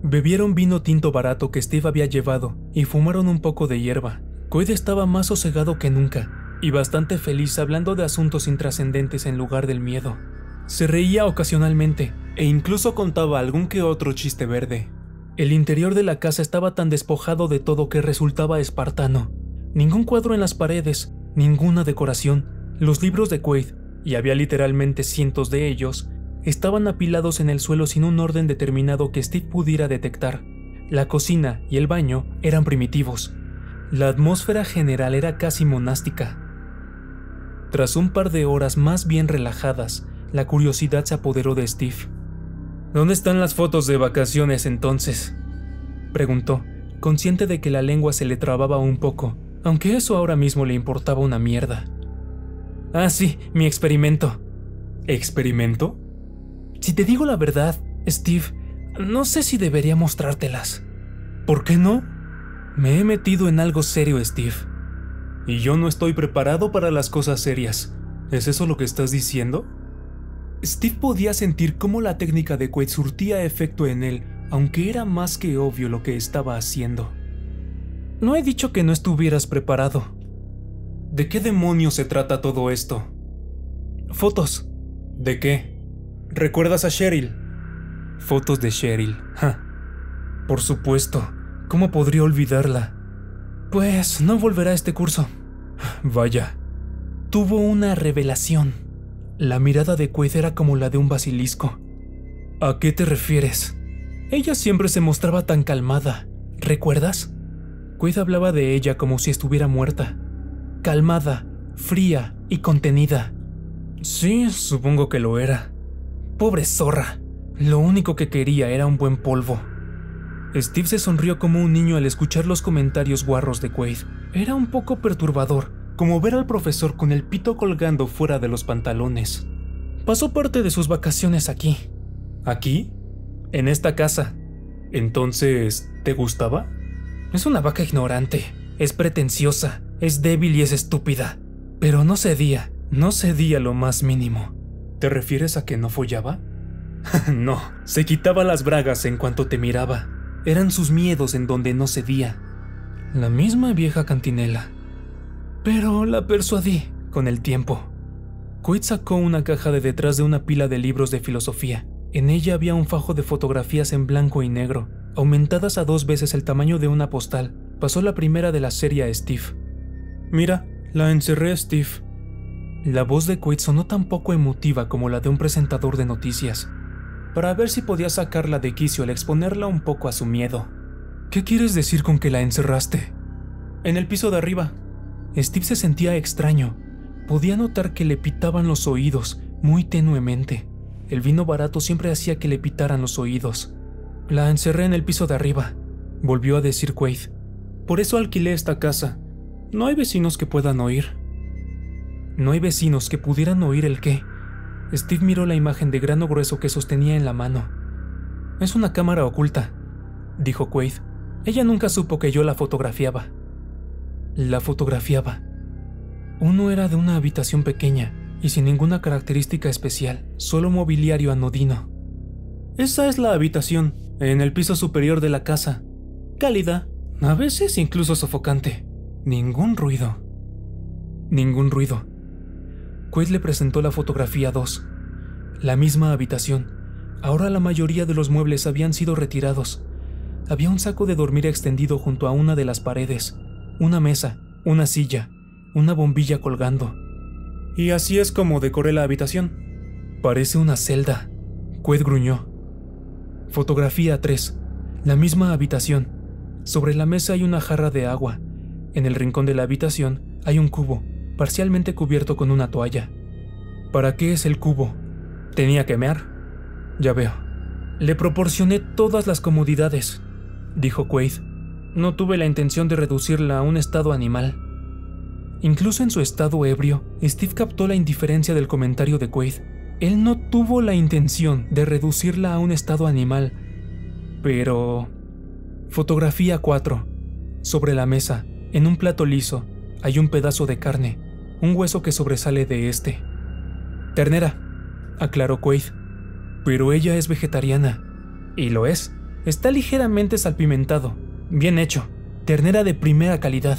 Bebieron vino tinto barato que Steve había llevado y fumaron un poco de hierba. Quaid estaba más sosegado que nunca y bastante feliz hablando de asuntos intrascendentes en lugar del miedo. Se reía ocasionalmente e incluso contaba algún que otro chiste verde. El interior de la casa estaba tan despojado de todo que resultaba espartano. Ningún cuadro en las paredes, ninguna decoración. Los libros de Quaid, y había literalmente cientos de ellos, estaban apilados en el suelo sin un orden determinado que Steve pudiera detectar. La cocina y el baño eran primitivos. La atmósfera general era casi monástica. Tras un par de horas más bien relajadas, la curiosidad se apoderó de Steve. ¿Dónde están las fotos de vacaciones entonces?, preguntó, consciente de que la lengua se le trababa un poco, aunque eso ahora mismo le importaba una mierda. Ah, sí, mi experimento. ¿Experimento? Si te digo la verdad, Steve, no sé si debería mostrártelas. ¿Por qué no? Me he metido en algo serio, Steve. Y yo no estoy preparado para las cosas serias. ¿Es eso lo que estás diciendo? Steve podía sentir cómo la técnica de Quaid surtía efecto en él, aunque era más que obvio lo que estaba haciendo. No he dicho que no estuvieras preparado. ¿De qué demonios se trata todo esto? Fotos. ¿De qué? ¿Recuerdas a Cheryl? Fotos de Cheryl. Ja. Por supuesto. ¿Cómo podría olvidarla? Pues no volverá a este curso. Vaya. Tuvo una revelación. La mirada de Quaid era como la de un basilisco. ¿A qué te refieres? Ella siempre se mostraba tan calmada. ¿Recuerdas? Quaid hablaba de ella como si estuviera muerta. Calmada, fría y contenida. Sí, supongo que lo era. Pobre zorra. Lo único que quería era un buen polvo. Steve se sonrió como un niño al escuchar los comentarios guarros de Quaid. Era un poco perturbador, como ver al profesor con el pito colgando fuera de los pantalones. Pasó parte de sus vacaciones aquí. ¿Aquí? En esta casa. Entonces, ¿te gustaba? Es una vaca ignorante, es pretenciosa, es débil y es estúpida. Pero no cedía lo más mínimo. ¿Te refieres a que no follaba? No, se quitaba las bragas en cuanto te miraba. Eran sus miedos en donde no cedía. La misma vieja cantinela. Pero la persuadí con el tiempo. Quaid sacó una caja de detrás de una pila de libros de filosofía. En ella había un fajo de fotografías en blanco y negro, aumentadas a 2 veces el tamaño de una postal. Pasó la primera de la serie a Steve. Mira, la encerré, Steve. La voz de Quaid sonó tan poco emotiva como la de un presentador de noticias, para ver si podía sacarla de quicio al exponerla un poco a su miedo. ¿Qué quieres decir con que la encerraste? En el piso de arriba. Steve se sentía extraño. Podía notar que le pitaban los oídos, muy tenuemente. El vino barato siempre hacía que le pitaran los oídos. La encerré en el piso de arriba, volvió a decir Quaid. Por eso alquilé esta casa. No hay vecinos que puedan oír. ¿No hay vecinos que pudieran oír el qué? Steve miró la imagen de grano grueso que sostenía en la mano. Es una cámara oculta, dijo Quaid. Ella nunca supo que yo la fotografiaba. La fotografiaba. Uno era de una habitación pequeña y sin ninguna característica especial, solo mobiliario anodino. Esa es la habitación, en el piso superior de la casa. Cálida, a veces incluso sofocante. Ningún ruido. Ningún ruido. Quaid le presentó la fotografía 2. La misma habitación. Ahora la mayoría de los muebles habían sido retirados. Había un saco de dormir extendido junto a una de las paredes, una mesa, una silla, una bombilla colgando. Y así es como decoré la habitación. Parece una celda, Quaid gruñó. Fotografía 3. La misma habitación. Sobre la mesa hay una jarra de agua. En el rincón de la habitación hay un cubo, parcialmente cubierto con una toalla. ¿Para qué es el cubo? ¿Tenía que mear? Ya veo. Le proporcioné todas las comodidades, dijo Quaid. No tuve la intención de reducirla a un estado animal. Incluso en su estado ebrio, Steve captó la indiferencia del comentario de Quaid. Él no tuvo la intención de reducirla a un estado animal. Pero... Fotografía 4. Sobre la mesa, en un plato liso, hay un pedazo de carne, un hueso que sobresale de este. Ternera, aclaró Quaid. Pero ella es vegetariana. Y lo es. Está ligeramente salpimentado. Bien hecho. Ternera de primera calidad.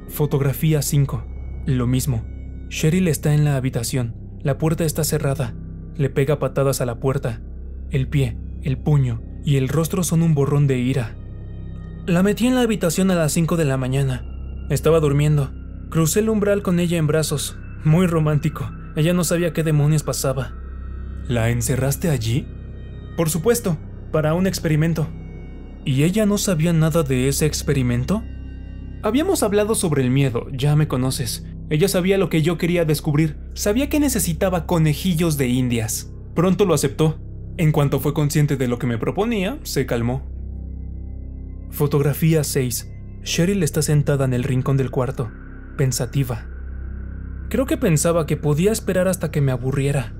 Fotografía 5. Lo mismo. Cheryl está en la habitación. La puerta está cerrada. Le pega patadas a la puerta. El pie, el puño y el rostro son un borrón de ira. La metí en la habitación a las 5 de la mañana. Estaba durmiendo. Crucé el umbral con ella en brazos. Muy romántico. Ella no sabía qué demonios pasaba. ¿La encerraste allí? Por supuesto, para un experimento. ¿Y ella no sabía nada de ese experimento? Habíamos hablado sobre el miedo, ya me conoces. Ella sabía lo que yo quería descubrir. Sabía que necesitaba conejillos de indias. Pronto lo aceptó. En cuanto fue consciente de lo que me proponía, se calmó. Fotografía 6. Cheryl está sentada en el rincón del cuarto, pensativa. Creo que pensaba que podía esperar hasta que me aburriera.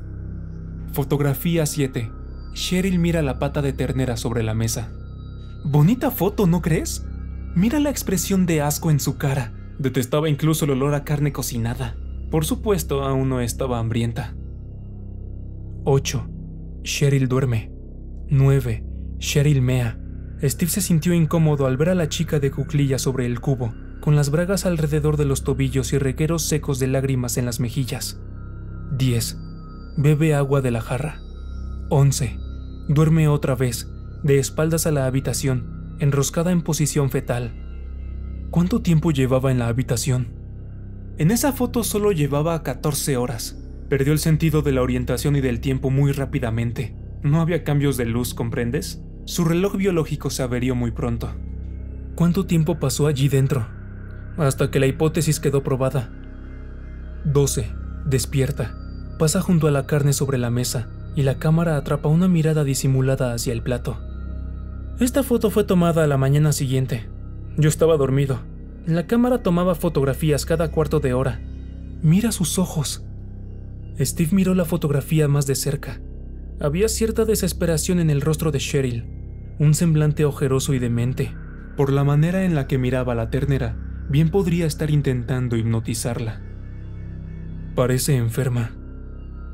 Fotografía 7. Cheryl mira la pata de ternera sobre la mesa. Bonita foto, ¿no crees? Mira la expresión de asco en su cara. Detestaba incluso el olor a carne cocinada. Por supuesto, aún no estaba hambrienta. 8. Cheryl duerme. 9. Cheryl mea. Steve se sintió incómodo al ver a la chica de cuclillas sobre el cubo, con las bragas alrededor de los tobillos y regueros secos de lágrimas en las mejillas. 10. Bebe agua de la jarra. 11. Duerme otra vez, de espaldas a la habitación, enroscada en posición fetal. ¿Cuánto tiempo llevaba en la habitación? En esa foto solo llevaba 14 horas. Perdió el sentido de la orientación y del tiempo muy rápidamente. No había cambios de luz, ¿comprendes? Su reloj biológico se averió muy pronto. ¿Cuánto tiempo pasó allí dentro? Hasta que la hipótesis quedó probada. 12. Despierta. Pasa junto a la carne sobre la mesa y la cámara atrapa una mirada disimulada hacia el plato. Esta foto fue tomada a la mañana siguiente. Yo estaba dormido. La cámara tomaba fotografías cada cuarto de hora. Mira sus ojos. Steve miró la fotografía más de cerca. Había cierta desesperación en el rostro de Cheryl, un semblante ojeroso y demente. Por la manera en la que miraba a la ternera, bien podría estar intentando hipnotizarla. Parece enferma.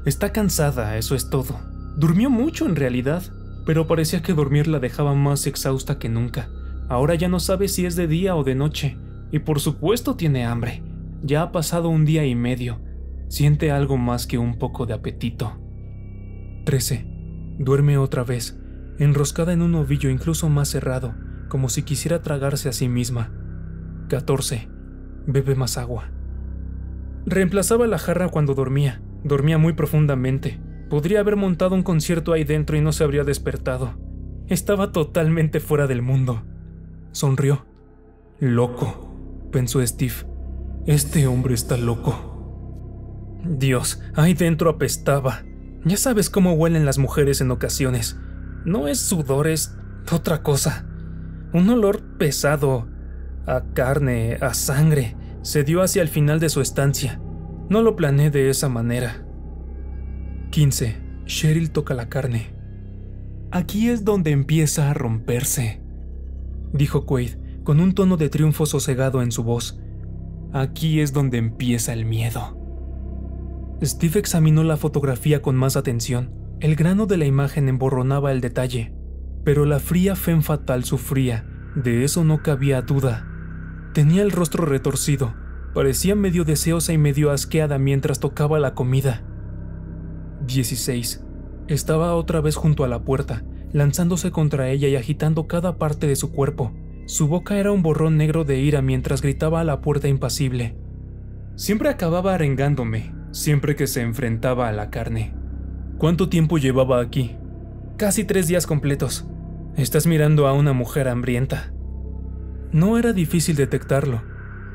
Está cansada, eso es todo. Durmió mucho en realidad, pero parecía que dormir la dejaba más exhausta que nunca. Ahora ya no sabe si es de día o de noche, y por supuesto tiene hambre. Ya ha pasado un día y medio. Siente algo más que un poco de apetito. 13. Duerme otra vez, enroscada en un ovillo incluso más cerrado, como si quisiera tragarse a sí misma. 14. Bebe más agua. Reemplazaba la jarra cuando dormía. Dormía muy profundamente. Podría haber montado un concierto ahí dentro y no se habría despertado. Estaba totalmente fuera del mundo. Sonrió. Loco, pensó Steve. Este hombre está loco. Dios, ahí dentro apestaba. Ya sabes cómo huelen las mujeres en ocasiones. No es sudor, es otra cosa. Un olor pesado, a carne, a sangre, se dio hacia el final de su estancia. No lo planeé de esa manera. 15. Cheryl toca la carne. Aquí es donde empieza a romperse, dijo Quaid, con un tono de triunfo sosegado en su voz. Aquí es donde empieza el miedo. Steve examinó la fotografía con más atención. El grano de la imagen emborronaba el detalle, pero la fría femme fatal sufría, de eso no cabía duda. Tenía el rostro retorcido, parecía medio deseosa y medio asqueada mientras tocaba la comida. 16. Estaba otra vez junto a la puerta, lanzándose contra ella y agitando cada parte de su cuerpo. Su boca era un borrón negro de ira mientras gritaba a la puerta impasible. Siempre acababa arengándome, siempre que se enfrentaba a la carne. ¿Cuánto tiempo llevaba aquí? Casi 3 días completos. Estás mirando a una mujer hambrienta. No era difícil detectarlo.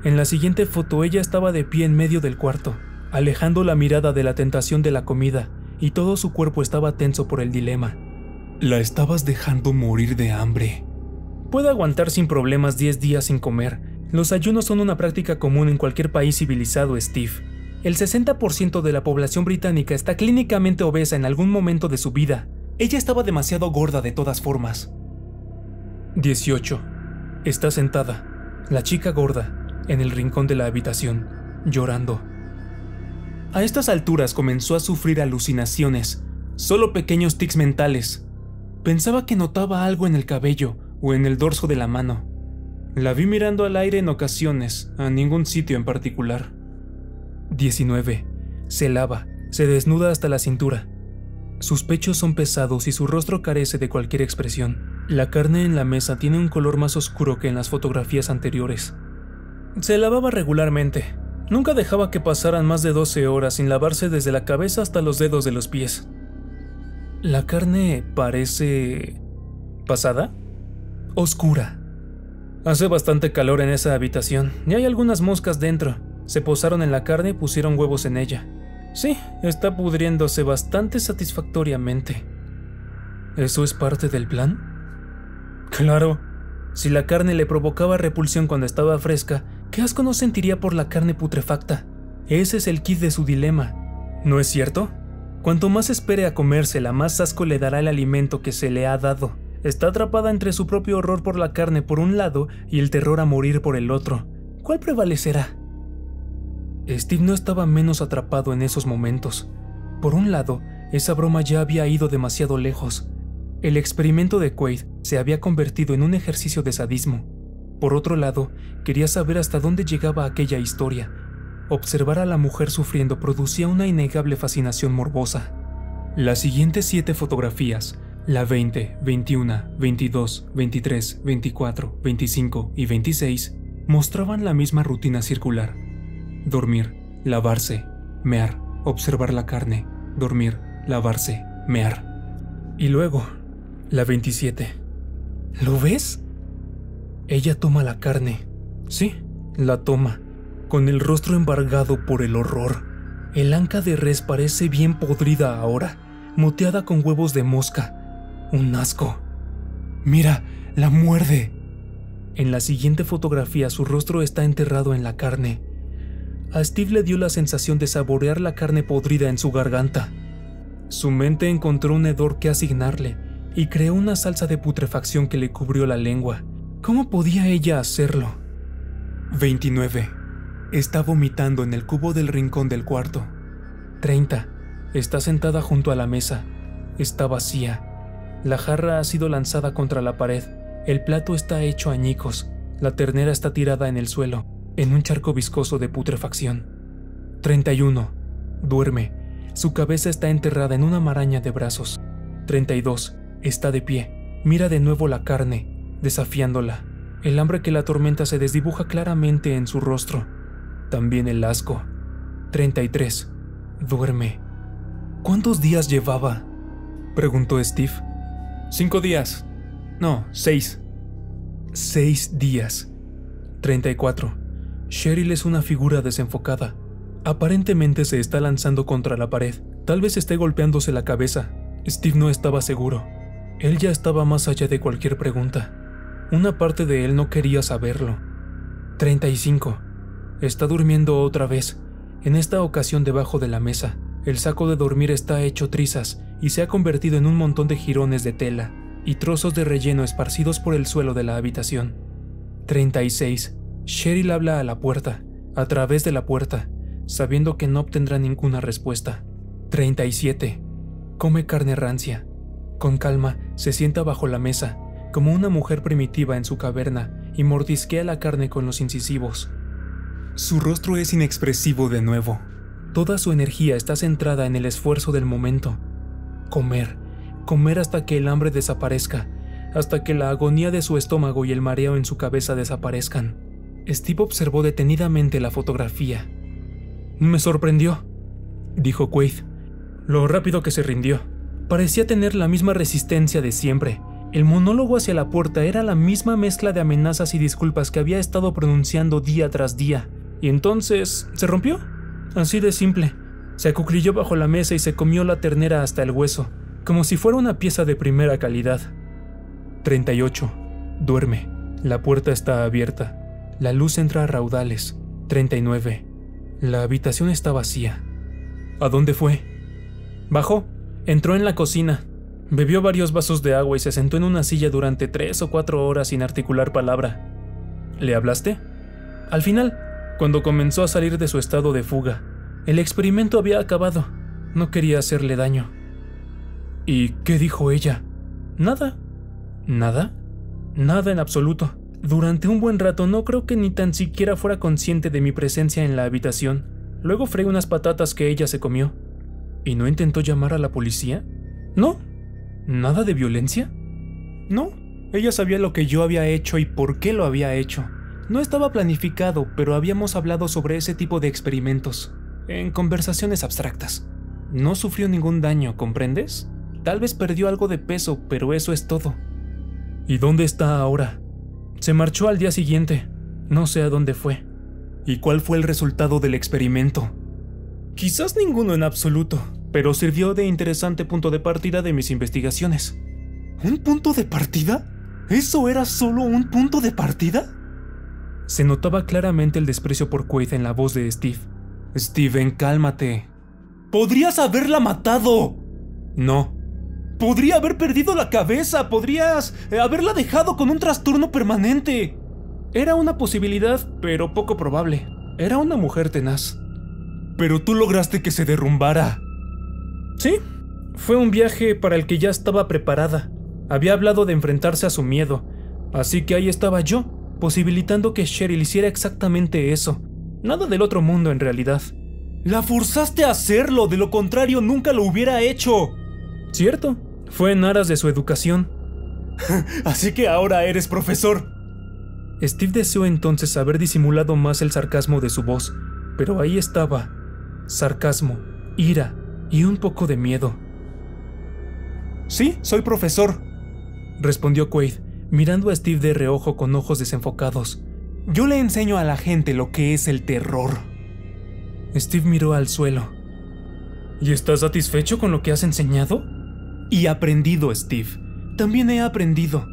En la siguiente foto ella estaba de pie en medio del cuarto, alejando la mirada de la tentación de la comida, y todo su cuerpo estaba tenso por el dilema. La estabas dejando morir de hambre. Puede aguantar sin problemas 10 días sin comer. Los ayunos son una práctica común en cualquier país civilizado, Steve. El 60% de la población británica está clínicamente obesa en algún momento de su vida. Ella estaba demasiado gorda de todas formas. 18. Está sentada, la chica gorda, en el rincón de la habitación, llorando. A estas alturas comenzó a sufrir alucinaciones, solo pequeños tics mentales. Pensaba que notaba algo en el cabello o en el dorso de la mano. La vi mirando al aire en ocasiones, a ningún sitio en particular. 19. Se lava, se desnuda hasta la cintura. Sus pechos son pesados y su rostro carece de cualquier expresión. La carne en la mesa tiene un color más oscuro que en las fotografías anteriores. Se lavaba regularmente. Nunca dejaba que pasaran más de 12 horas sin lavarse desde la cabeza hasta los dedos de los pies. La carne parece... ¿pasada? Oscura. Hace bastante calor en esa habitación y hay algunas moscas dentro. Se posaron en la carne y pusieron huevos en ella. Sí, está pudriéndose bastante satisfactoriamente. ¿Eso es parte del plan? Claro. Si la carne le provocaba repulsión cuando estaba fresca, ¿qué asco no sentiría por la carne putrefacta? Ese es el quid de su dilema, ¿no es cierto? Cuanto más espere a comérsela, más asco le dará el alimento que se le ha dado. Está atrapada entre su propio horror por la carne por un lado y el terror a morir por el otro. ¿Cuál prevalecerá? Steve no estaba menos atrapado en esos momentos. Por un lado, esa broma ya había ido demasiado lejos. El experimento de Quaid se había convertido en un ejercicio de sadismo. Por otro lado, quería saber hasta dónde llegaba aquella historia. Observar a la mujer sufriendo producía una innegable fascinación morbosa. Las siguientes 7 fotografías, la 20, 21, 22, 23, 24, 25 y 26, mostraban la misma rutina circular. Dormir, lavarse, mear, observar la carne, dormir, lavarse, mear. Y luego, la 27. ¿Lo ves? Ella toma la carne. Sí, la toma, con el rostro embargado por el horror. El anca de res parece bien podrida ahora, moteada con huevos de mosca. Un asco. Mira, la muerde. En la siguiente fotografía su rostro está enterrado en la carne. A Steve le dio la sensación de saborear la carne podrida en su garganta. Su mente encontró un hedor que asignarle y creó una salsa de putrefacción que le cubrió la lengua. ¿Cómo podía ella hacerlo? 29. Está vomitando en el cubo del rincón del cuarto. 30. Está sentada junto a la mesa. Está vacía. La jarra ha sido lanzada contra la pared. El plato está hecho añicos. La ternera está tirada en el suelo, en un charco viscoso de putrefacción. 31. Duerme. Su cabeza está enterrada en una maraña de brazos. 32. Está de pie. Mira de nuevo la carne, desafiándola. El hambre que la atormenta se desdibuja claramente en su rostro. También el asco. 33. Duerme. ¿Cuántos días llevaba?, preguntó Steve. 5 días. No, 6. 6 días. 34. Cheryl es una figura desenfocada. Aparentemente se está lanzando contra la pared. Tal vez esté golpeándose la cabeza. Steve no estaba seguro. Él ya estaba más allá de cualquier pregunta. Una parte de él no quería saberlo. 35. Está durmiendo otra vez. En esta ocasión debajo de la mesa. El saco de dormir está hecho trizas y se ha convertido en un montón de jirones de tela y trozos de relleno esparcidos por el suelo de la habitación. 36. Cheryl habla a la puerta, a través de la puerta, sabiendo que no obtendrá ninguna respuesta. 37. Come carne rancia. Con calma, se sienta bajo la mesa, como una mujer primitiva en su caverna, y mordisquea la carne con los incisivos. Su rostro es inexpresivo de nuevo. Toda su energía está centrada en el esfuerzo del momento. Comer, comer hasta que el hambre desaparezca, hasta que la agonía de su estómago y el mareo en su cabeza desaparezcan. Steve observó detenidamente la fotografía. «Me sorprendió», dijo Quaid, «lo rápido que se rindió. Parecía tener la misma resistencia de siempre. El monólogo hacia la puerta era la misma mezcla de amenazas y disculpas que había estado pronunciando día tras día. Y entonces, ¿se rompió? Así de simple. Se acuclilló bajo la mesa y se comió la ternera hasta el hueso, como si fuera una pieza de primera calidad. 38. Duerme. La puerta está abierta. La luz entra a raudales. 39. La habitación está vacía. ¿A dónde fue? Bajó. Entró en la cocina. Bebió varios vasos de agua y se sentó en una silla durante 3 o 4 horas sin articular palabra. ¿Le hablaste? Al final, cuando comenzó a salir de su estado de fuga. El experimento había acabado. No quería hacerle daño. ¿Y qué dijo ella? Nada. ¿Nada? Nada en absoluto. Durante un buen rato no creo que ni tan siquiera fuera consciente de mi presencia en la habitación. Luego freí unas patatas que ella se comió. ¿Y no intentó llamar a la policía? No. ¿Nada de violencia? No. Ella sabía lo que yo había hecho y por qué lo había hecho. No estaba planificado, pero habíamos hablado sobre ese tipo de experimentos, en conversaciones abstractas. No sufrió ningún daño, ¿comprendes? Tal vez perdió algo de peso, pero eso es todo. ¿Y dónde está ahora? Se marchó al día siguiente. No sé a dónde fue. ¿Y cuál fue el resultado del experimento? Quizás ninguno en absoluto, pero sirvió de interesante punto de partida de mis investigaciones. ¿Un punto de partida? ¿Eso era solo un punto de partida? Se notaba claramente el desprecio por Quaid en la voz de Steve. Steven, cálmate. ¡Podrías haberla matado! No. Podría haber perdido la cabeza, podrías haberla dejado con un trastorno permanente. Era una posibilidad, pero poco probable. Era una mujer tenaz. Pero tú lograste que se derrumbara. Sí, fue un viaje para el que ya estaba preparada. Había hablado de enfrentarse a su miedo, así que ahí estaba yo, posibilitando que Cheryl hiciera exactamente eso. Nada del otro mundo en realidad. La forzaste a hacerlo, de lo contrario nunca lo hubiera hecho. Cierto, fue en aras de su educación. Así que ahora eres profesor. Steve deseó entonces haber disimulado más el sarcasmo de su voz, pero ahí estaba. Sarcasmo, ira y un poco de miedo. Sí, soy profesor, respondió Quaid, mirando a Steve de reojo con ojos desenfocados. Yo le enseño a la gente lo que es el terror. Steve miró al suelo. ¿Y estás satisfecho con lo que has enseñado? Y aprendido, Steve. También he aprendido.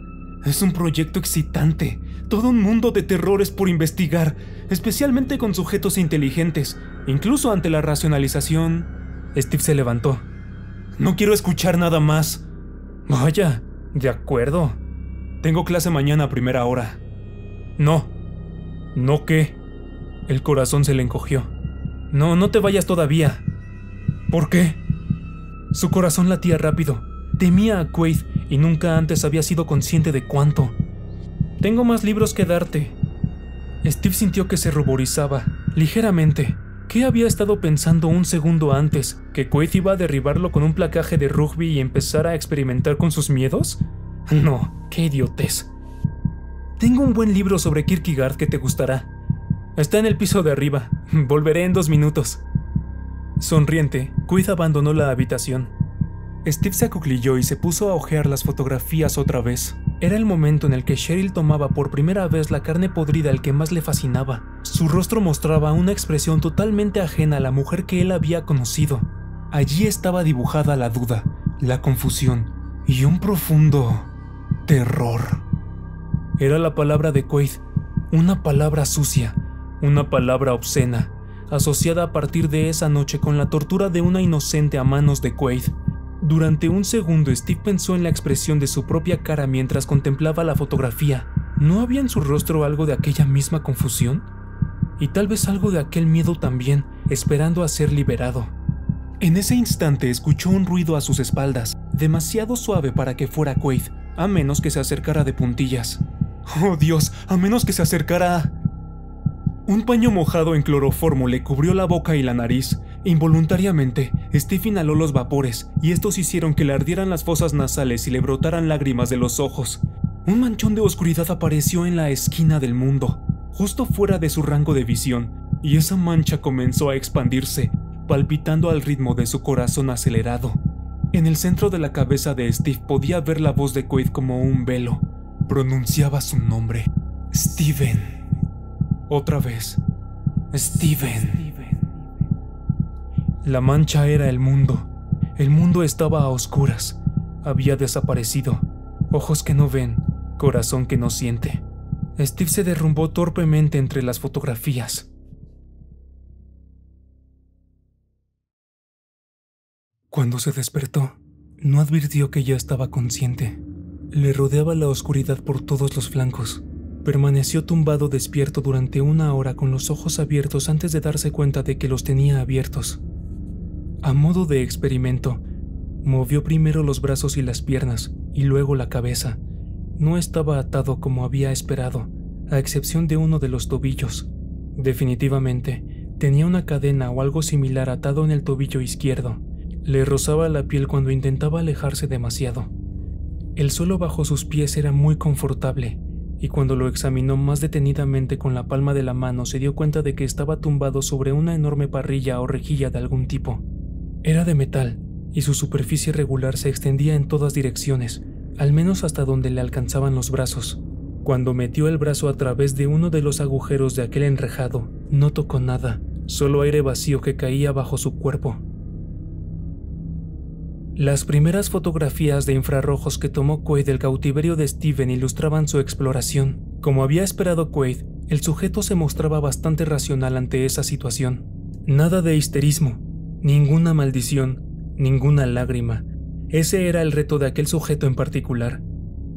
Es un proyecto excitante. Todo un mundo de terrores por investigar, especialmente con sujetos inteligentes, incluso ante la racionalización. Steve se levantó. No quiero escuchar nada más. Vaya, de acuerdo. Tengo clase mañana a primera hora. No. ¿No qué? El corazón se le encogió. No te vayas todavía. ¿Por qué? Su corazón latía rápido. Temía a Quaid y nunca antes había sido consciente de cuánto. Tengo más libros que darte. Steve sintió que se ruborizaba, ligeramente. ¿Qué había estado pensando un segundo antes? ¿Que Quaid iba a derribarlo con un placaje de rugby y empezar a experimentar con sus miedos? No, qué idiotez. Tengo un buen libro sobre Kierkegaard que te gustará. Está en el piso de arriba. Volveré en 2 minutos. Sonriente, Quaid abandonó la habitación. Steve se acuclilló y se puso a hojear las fotografías otra vez. Era el momento en el que Cheryl tomaba por primera vez la carne podrida al que más le fascinaba. Su rostro mostraba una expresión totalmente ajena a la mujer que él había conocido. Allí estaba dibujada la duda, la confusión y un profundo terror. Era la palabra de Quaid, una palabra sucia, una palabra obscena, asociada a partir de esa noche con la tortura de una inocente a manos de Quaid. Durante un segundo Steve pensó en la expresión de su propia cara mientras contemplaba la fotografía. ¿No había en su rostro algo de aquella misma confusión? Y tal vez algo de aquel miedo también, esperando a ser liberado. En ese instante escuchó un ruido a sus espaldas, demasiado suave para que fuera Quaid, a menos que se acercara de puntillas. ¡Oh Dios! ¡A menos que se acercara! Un paño mojado en cloroformo le cubrió la boca y la nariz. Involuntariamente, Steve inhaló los vapores, y estos hicieron que le ardieran las fosas nasales y le brotaran lágrimas de los ojos. Un manchón de oscuridad apareció en la esquina del mundo, justo fuera de su rango de visión, y esa mancha comenzó a expandirse, palpitando al ritmo de su corazón acelerado. En el centro de la cabeza de Steve podía ver la voz de Quaid como un velo. Pronunciaba su nombre. Steven. Otra vez. Steven. La mancha era el mundo. El mundo estaba a oscuras. Había desaparecido. Ojos que no ven, corazón que no siente. Steve se derrumbó torpemente entre las fotografías. Cuando se despertó, no advirtió que ya estaba consciente. Le rodeaba la oscuridad por todos los flancos. Permaneció tumbado despierto durante 1 hora con los ojos abiertos antes de darse cuenta de que los tenía abiertos. A modo de experimento, movió primero los brazos y las piernas, y luego la cabeza. No estaba atado como había esperado, a excepción de uno de los tobillos. Definitivamente, tenía una cadena o algo similar atado en el tobillo izquierdo. Le rozaba la piel cuando intentaba alejarse demasiado. El suelo bajo sus pies era muy confortable, y cuando lo examinó más detenidamente con la palma de la mano se dio cuenta de que estaba tumbado sobre una enorme parrilla o rejilla de algún tipo. Era de metal, y su superficie regular se extendía en todas direcciones, al menos hasta donde le alcanzaban los brazos. Cuando metió el brazo a través de uno de los agujeros de aquel enrejado, no tocó nada, solo aire vacío que caía bajo su cuerpo. Las primeras fotografías de infrarrojos que tomó Quaid del cautiverio de Stephen ilustraban su exploración. Como había esperado Quaid, el sujeto se mostraba bastante racional ante esa situación. Nada de histerismo, ninguna maldición, ninguna lágrima. Ese era el reto de aquel sujeto en particular.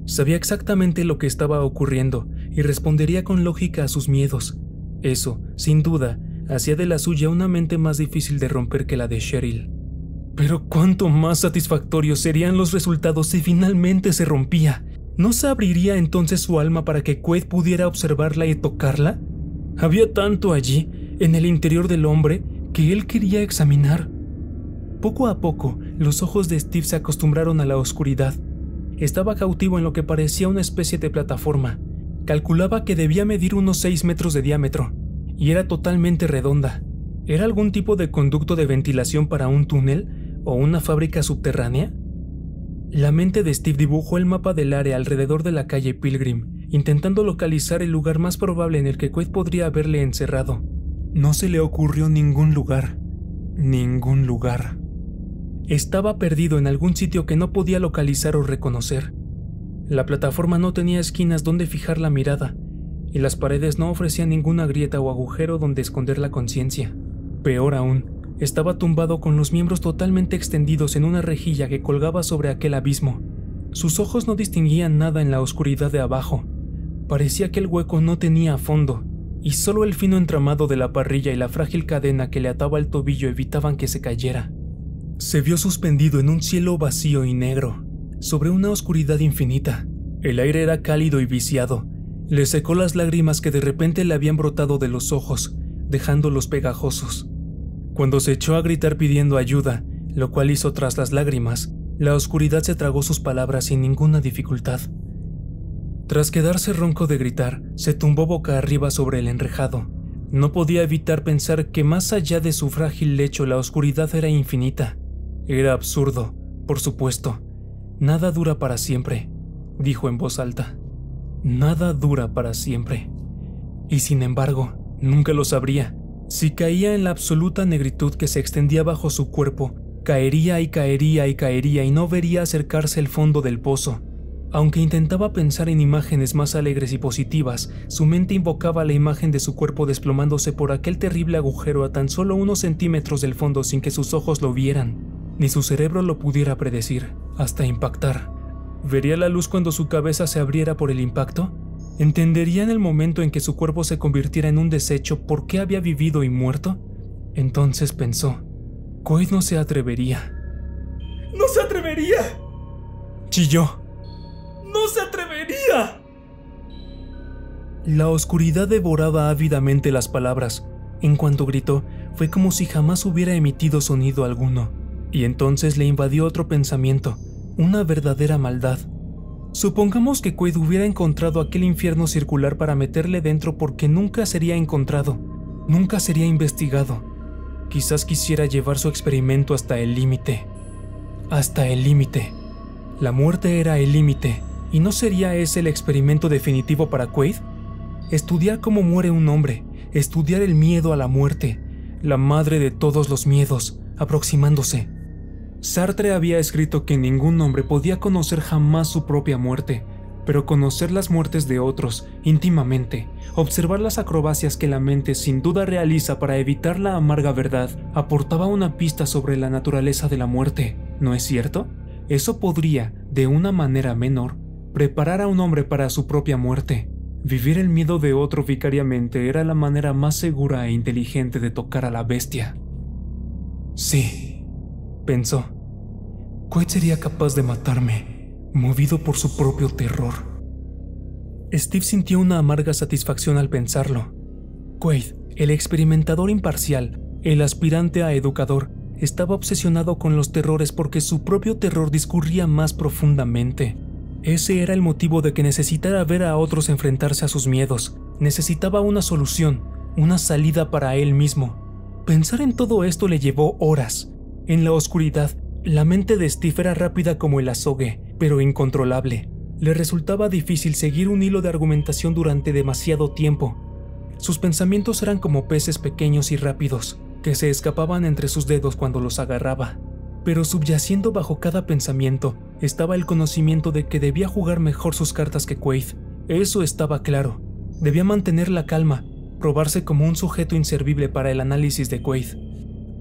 Sabía exactamente lo que estaba ocurriendo y respondería con lógica a sus miedos. Eso, sin duda, hacía de la suya una mente más difícil de romper que la de Cheryl. Pero cuánto más satisfactorios serían los resultados si finalmente se rompía. ¿No se abriría entonces su alma para que Quaid pudiera observarla y tocarla? Había tanto allí, en el interior del hombre, que él quería examinar. Poco a poco, los ojos de Steve se acostumbraron a la oscuridad. Estaba cautivo en lo que parecía una especie de plataforma. Calculaba que debía medir unos 6 metros de diámetro, y era totalmente redonda. ¿Era algún tipo de conducto de ventilación para un túnel o una fábrica subterránea? La mente de Steve dibujó el mapa del área alrededor de la calle Pilgrim, intentando localizar el lugar más probable en el que Quaid podría haberle encerrado. No se le ocurrió ningún lugar. Ningún lugar. Estaba perdido en algún sitio que no podía localizar o reconocer. La plataforma no tenía esquinas donde fijar la mirada, y las paredes no ofrecían ninguna grieta o agujero donde esconder la conciencia. Peor aún, estaba tumbado con los miembros totalmente extendidos en una rejilla que colgaba sobre aquel abismo. Sus ojos no distinguían nada en la oscuridad de abajo. Parecía que el hueco no tenía fondo, y solo el fino entramado de la parrilla y la frágil cadena que le ataba el tobillo evitaban que se cayera. Se vio suspendido en un cielo vacío y negro, sobre una oscuridad infinita. El aire era cálido y viciado. Le secó las lágrimas que de repente le habían brotado de los ojos, dejándolos pegajosos. Cuando se echó a gritar pidiendo ayuda, lo cual hizo tras las lágrimas, la oscuridad se tragó sus palabras sin ninguna dificultad. Tras quedarse ronco de gritar, se tumbó boca arriba sobre el enrejado. No podía evitar pensar que más allá de su frágil lecho la oscuridad era infinita. Era absurdo, por supuesto. Nada dura para siempre, dijo en voz alta. Nada dura para siempre. Y sin embargo, nunca lo sabría. Si caía en la absoluta negritud que se extendía bajo su cuerpo, caería y caería y caería y no vería acercarse el fondo del pozo. Aunque intentaba pensar en imágenes más alegres y positivas, su mente invocaba la imagen de su cuerpo desplomándose por aquel terrible agujero a tan solo unos centímetros del fondo sin que sus ojos lo vieran, ni su cerebro lo pudiera predecir, hasta impactar. ¿Vería la luz cuando su cabeza se abriera por el impacto? ¿Entendería en el momento en que su cuerpo se convirtiera en un desecho por qué había vivido y muerto? Entonces pensó, Quaid no se atrevería. ¡No se atrevería!, chilló. ¡No se atrevería! La oscuridad devoraba ávidamente las palabras. En cuanto gritó, fue como si jamás hubiera emitido sonido alguno. Y entonces le invadió otro pensamiento, una verdadera maldad. Supongamos que Quaid hubiera encontrado aquel infierno circular para meterle dentro porque nunca sería encontrado, nunca sería investigado. Quizás quisiera llevar su experimento hasta el límite. Hasta el límite. La muerte era el límite. ¿Y no sería ese el experimento definitivo para Quaid? Estudiar cómo muere un hombre, estudiar el miedo a la muerte, la madre de todos los miedos, aproximándose. Sartre había escrito que ningún hombre podía conocer jamás su propia muerte, pero conocer las muertes de otros íntimamente, observar las acrobacias que la mente sin duda realiza para evitar la amarga verdad, aportaba una pista sobre la naturaleza de la muerte, ¿no es cierto? Eso podría, de una manera menor, preparar a un hombre para su propia muerte. Vivir el miedo de otro vicariamente era la manera más segura e inteligente de tocar a la bestia. Sí, pensó. Quaid sería capaz de matarme, movido por su propio terror. Steve sintió una amarga satisfacción al pensarlo. Quaid, el experimentador imparcial, el aspirante a educador, estaba obsesionado con los terrores porque su propio terror discurría más profundamente. Ese era el motivo de que necesitara ver a otros enfrentarse a sus miedos. Necesitaba una solución, una salida para él mismo. Pensar en todo esto le llevó horas. En la oscuridad, la mente de Steve era rápida como el azogue, pero incontrolable. Le resultaba difícil seguir un hilo de argumentación durante demasiado tiempo. Sus pensamientos eran como peces pequeños y rápidos, que se escapaban entre sus dedos cuando los agarraba. pero subyaciendo bajo cada pensamiento estaba el conocimiento de que debía jugar mejor sus cartas que Quaid. Eso estaba claro. Debía mantener la calma, probarse como un sujeto inservible para el análisis de Quaid.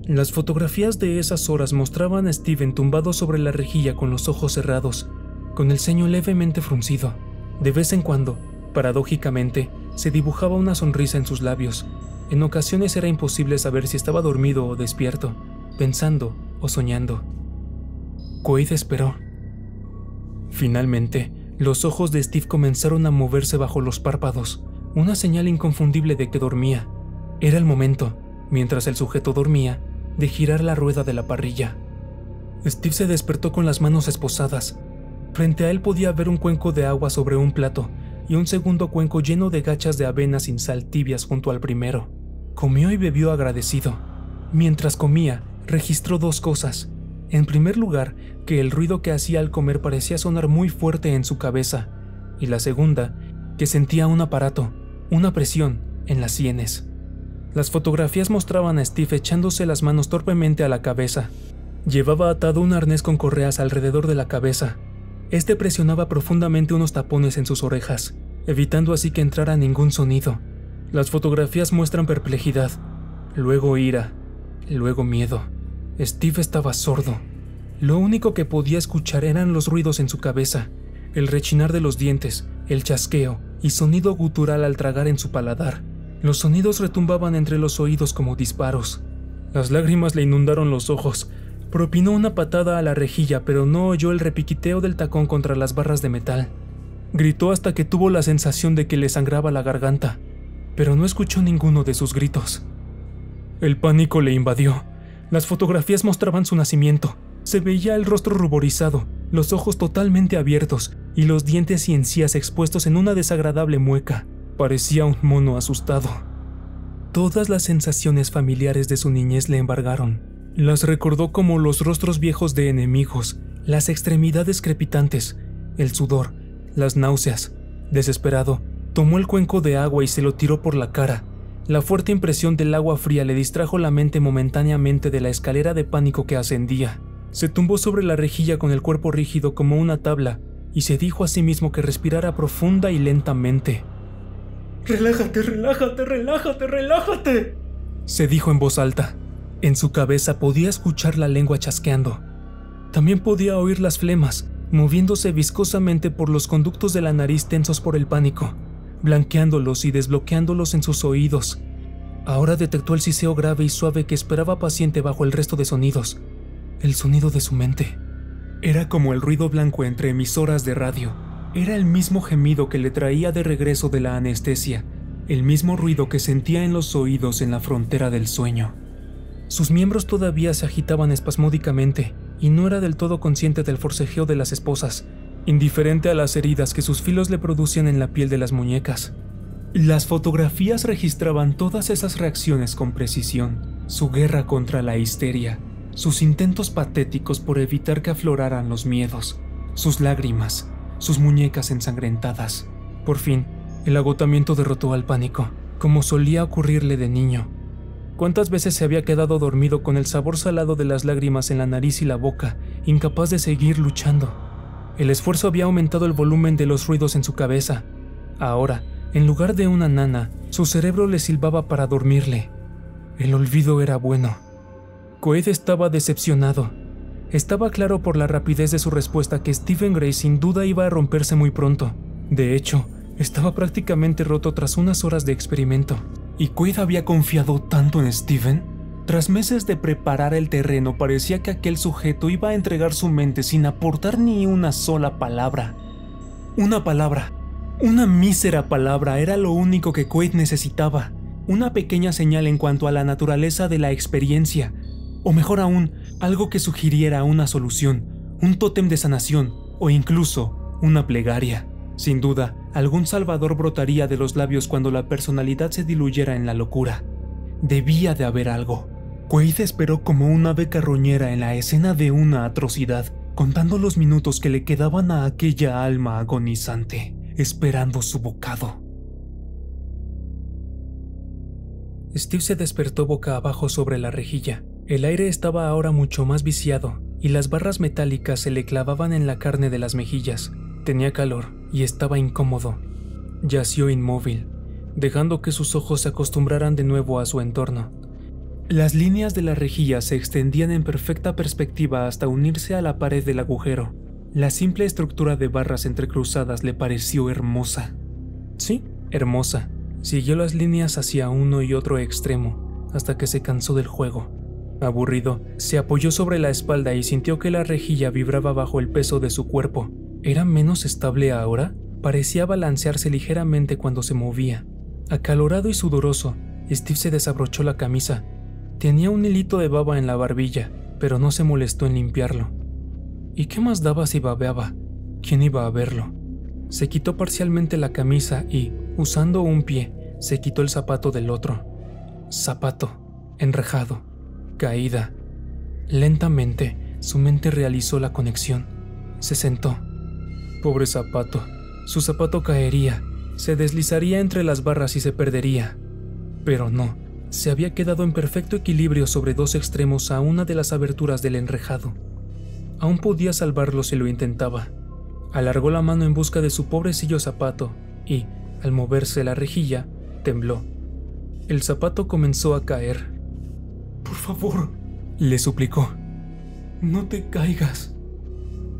Las fotografías de esas horas mostraban a Steven tumbado sobre la rejilla con los ojos cerrados, con el ceño levemente fruncido. De vez en cuando, paradójicamente, se dibujaba una sonrisa en sus labios. En ocasiones era imposible saber si estaba dormido o despierto, pensando o soñando. Quaid esperó. Finalmente, los ojos de Steve comenzaron a moverse bajo los párpados, una señal inconfundible de que dormía. Era el momento, mientras el sujeto dormía, de girar la rueda de la parrilla. Steve se despertó con las manos esposadas. Frente a él podía ver un cuenco de agua sobre un plato y un segundo cuenco lleno de gachas de avena sin sal tibias junto al primero. Comió y bebió agradecido. Mientras comía, registró dos cosas. En primer lugar, que el ruido que hacía al comer parecía sonar muy fuerte en su cabeza, y la segunda, que sentía un aparato, una presión, en las sienes. Las fotografías mostraban a Steve echándose las manos torpemente a la cabeza. Llevaba atado un arnés con correas alrededor de la cabeza. Este presionaba profundamente unos tapones en sus orejas, evitando así que entrara ningún sonido. Las fotografías muestran perplejidad, luego ira, luego miedo. Steve estaba sordo. Lo único que podía escuchar eran los ruidos en su cabeza, el rechinar de los dientes, el chasqueo y sonido gutural al tragar en su paladar. Los sonidos retumbaban entre los oídos como disparos. Las lágrimas le inundaron los ojos. Propinó una patada a la rejilla, pero no oyó el repiqueteo del tacón contra las barras de metal. Gritó hasta que tuvo la sensación de que le sangraba la garganta, pero no escuchó ninguno de sus gritos. El pánico le invadió. Las fotografías mostraban su nacimiento. Se veía el rostro ruborizado, los ojos totalmente abiertos y los dientes y encías expuestos en una desagradable mueca. Parecía un mono asustado. Todas las sensaciones familiares de su niñez le embargaron. Las recordó como los rostros viejos de enemigos, las extremidades crepitantes, el sudor, las náuseas. Desesperado, tomó el cuenco de agua y se lo tiró por la cara. La fuerte impresión del agua fría le distrajo la mente momentáneamente de la escalera de pánico que ascendía. Se tumbó sobre la rejilla con el cuerpo rígido como una tabla y se dijo a sí mismo que respirara profunda y lentamente. «Relájate, relájate, relájate, relájate», se dijo en voz alta. En su cabeza podía escuchar la lengua chasqueando. También podía oír las flemas, moviéndose viscosamente por los conductos de la nariz tensos por el pánico, blanqueándolos y desbloqueándolos en sus oídos. Ahora detectó el siseo grave y suave que esperaba paciente bajo el resto de sonidos. El sonido de su mente. Era como el ruido blanco entre emisoras de radio. Era el mismo gemido que le traía de regreso de la anestesia, el mismo ruido que sentía en los oídos en la frontera del sueño. Sus miembros todavía se agitaban espasmódicamente y no era del todo consciente del forcejeo de las esposas, indiferente a las heridas que sus filos le producían en la piel de las muñecas. Las fotografías registraban todas esas reacciones con precisión, su guerra contra la histeria, sus intentos patéticos por evitar que afloraran los miedos, sus lágrimas, sus muñecas ensangrentadas. Por fin, el agotamiento derrotó al pánico, como solía ocurrirle de niño. ¿Cuántas veces se había quedado dormido con el sabor salado de las lágrimas en la nariz y la boca, incapaz de seguir luchando? El esfuerzo había aumentado el volumen de los ruidos en su cabeza. Ahora, en lugar de una nana, su cerebro le silbaba para dormirle. El olvido era bueno. Quaid estaba decepcionado. Estaba claro por la rapidez de su respuesta que Stephen Gray sin duda iba a romperse muy pronto. De hecho, estaba prácticamente roto tras unas horas de experimento. ¿Y Quaid había confiado tanto en Steven? Tras meses de preparar el terreno, parecía que aquel sujeto iba a entregar su mente sin aportar ni una sola palabra. Una palabra, una mísera palabra era lo único que Quaid necesitaba. Una pequeña señal en cuanto a la naturaleza de la experiencia. O mejor aún, algo que sugiriera una solución, un tótem de sanación o incluso una plegaria. Sin duda, algún salvador brotaría de los labios cuando la personalidad se diluyera en la locura. Debía de haber algo. Quaid esperó como un ave carroñera en la escena de una atrocidad, contando los minutos que le quedaban a aquella alma agonizante, esperando su bocado. Steve se despertó boca abajo sobre la rejilla. El aire estaba ahora mucho más viciado. y las barras metálicas se le clavaban en la carne de las mejillas. Tenía calor y estaba incómodo. Yació inmóvil, dejando que sus ojos se acostumbraran de nuevo a su entorno. Las líneas de la rejilla se extendían en perfecta perspectiva hasta unirse a la pared del agujero. La simple estructura de barras entrecruzadas le pareció hermosa. Sí, hermosa. Siguió las líneas hacia uno y otro extremo, hasta que se cansó del juego. Aburrido, se apoyó sobre la espalda y sintió que la rejilla vibraba bajo el peso de su cuerpo. ¿Era menos estable ahora? Parecía balancearse ligeramente cuando se movía. Acalorado y sudoroso, Steve se desabrochó la camisa. Tenía un hilito de baba en la barbilla, pero no se molestó en limpiarlo. ¿Y qué más daba si babeaba? ¿Quién iba a verlo? Se quitó parcialmente la camisa y, usando un pie, se quitó el zapato del otro. Zapato, enrejado, caída. Lentamente, su mente realizó la conexión. Se sentó. Pobre zapato. Su zapato caería, se deslizaría entre las barras y se perdería. Pero no, se había quedado en perfecto equilibrio sobre dos extremos a una de las aberturas del enrejado. Aún podía salvarlo si lo intentaba. Alargó la mano en busca de su pobrecillo zapato y, al moverse la rejilla, tembló. El zapato comenzó a caer. «Por favor», le suplicó, «no te caigas».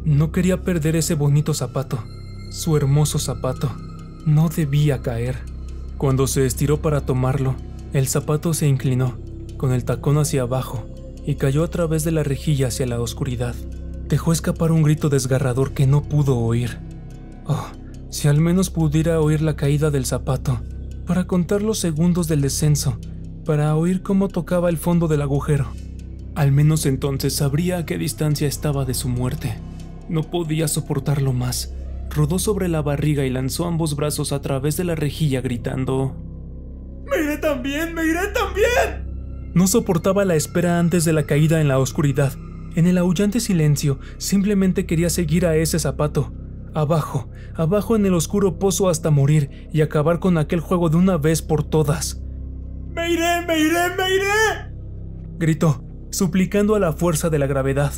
No quería perder ese bonito zapato, su hermoso zapato. No debía caer. Cuando se estiró para tomarlo, el zapato se inclinó, con el tacón hacia abajo, y cayó a través de la rejilla hacia la oscuridad. Dejó escapar un grito desgarrador que no pudo oír. Oh, si al menos pudiera oír la caída del zapato, para contar los segundos del descenso, para oír cómo tocaba el fondo del agujero. Al menos entonces sabría a qué distancia estaba de su muerte. No podía soportarlo más. Rodó sobre la barriga y lanzó ambos brazos a través de la rejilla gritando: «¡Me iré también! ¡Me iré también!». No soportaba la espera antes de la caída en la oscuridad. En el aullante silencio, simplemente quería seguir a ese zapato. Abajo, abajo en el oscuro pozo hasta morir y acabar con aquel juego de una vez por todas. «¡Me iré, me iré, me iré!», gritó, suplicando a la fuerza de la gravedad.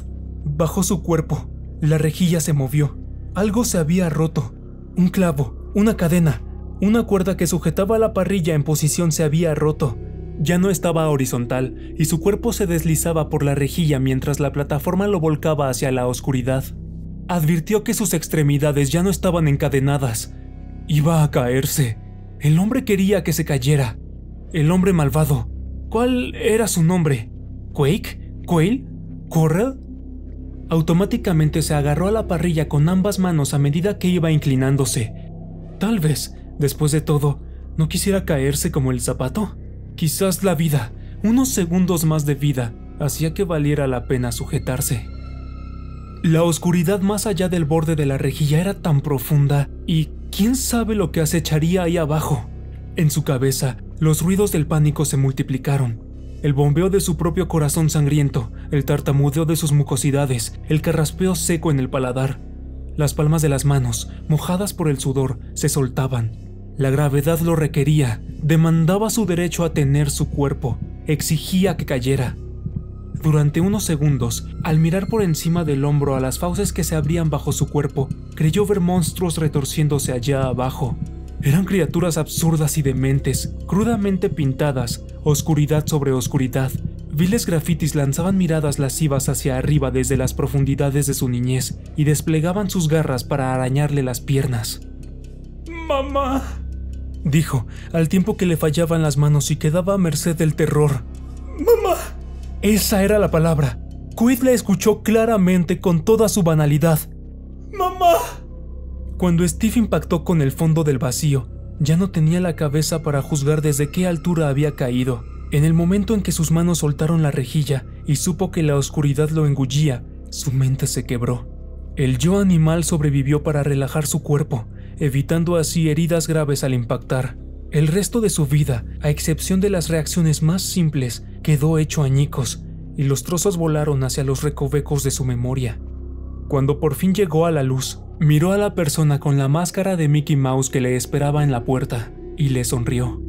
Bajó su cuerpo. La rejilla se movió. Algo se había roto. Un clavo, una cadena, una cuerda que sujetaba la parrilla en posición se había roto. Ya no estaba horizontal y su cuerpo se deslizaba por la rejilla mientras la plataforma lo volcaba hacia la oscuridad. Advirtió que sus extremidades ya no estaban encadenadas. Iba a caerse. El hombre quería que se cayera. El hombre malvado. ¿Cuál era su nombre? ¿Quake? ¿Quail? ¿Correl? Automáticamente se agarró a la parrilla con ambas manos a medida que iba inclinándose. Tal vez, después de todo, no quisiera caerse como el zapato. Quizás la vida, unos segundos más de vida, hacía que valiera la pena sujetarse. La oscuridad más allá del borde de la rejilla era tan profunda y quién sabe lo que acecharía ahí abajo. En su cabeza, los ruidos del pánico se multiplicaron. El bombeo de su propio corazón sangriento, el tartamudeo de sus mucosidades, el carraspeo seco en el paladar. Las palmas de las manos, mojadas por el sudor, se soltaban. La gravedad lo requería, demandaba su derecho a tener su cuerpo, exigía que cayera. Durante unos segundos, al mirar por encima del hombro a las fauces que se abrían bajo su cuerpo, creyó ver monstruos retorciéndose allá abajo. Eran criaturas absurdas y dementes, crudamente pintadas, oscuridad sobre oscuridad. Viles grafitis lanzaban miradas lascivas hacia arriba desde las profundidades de su niñez y desplegaban sus garras para arañarle las piernas. «¡Mamá!», dijo, al tiempo que le fallaban las manos y quedaba a merced del terror. «¡Mamá!». Esa era la palabra. Quaid la escuchó claramente con toda su banalidad. «¡Mamá!». Cuando Steve impactó con el fondo del vacío, ya no tenía la cabeza para juzgar desde qué altura había caído. En el momento en que sus manos soltaron la rejilla y supo que la oscuridad lo engullía, su mente se quebró. El yo animal sobrevivió para relajar su cuerpo, evitando así heridas graves al impactar. El resto de su vida, a excepción de las reacciones más simples, quedó hecho añicos, y los trozos volaron hacia los recovecos de su memoria. Cuando por fin llegó a la luz, miró a la persona con la máscara de Mickey Mouse que le esperaba en la puerta, y le sonrió.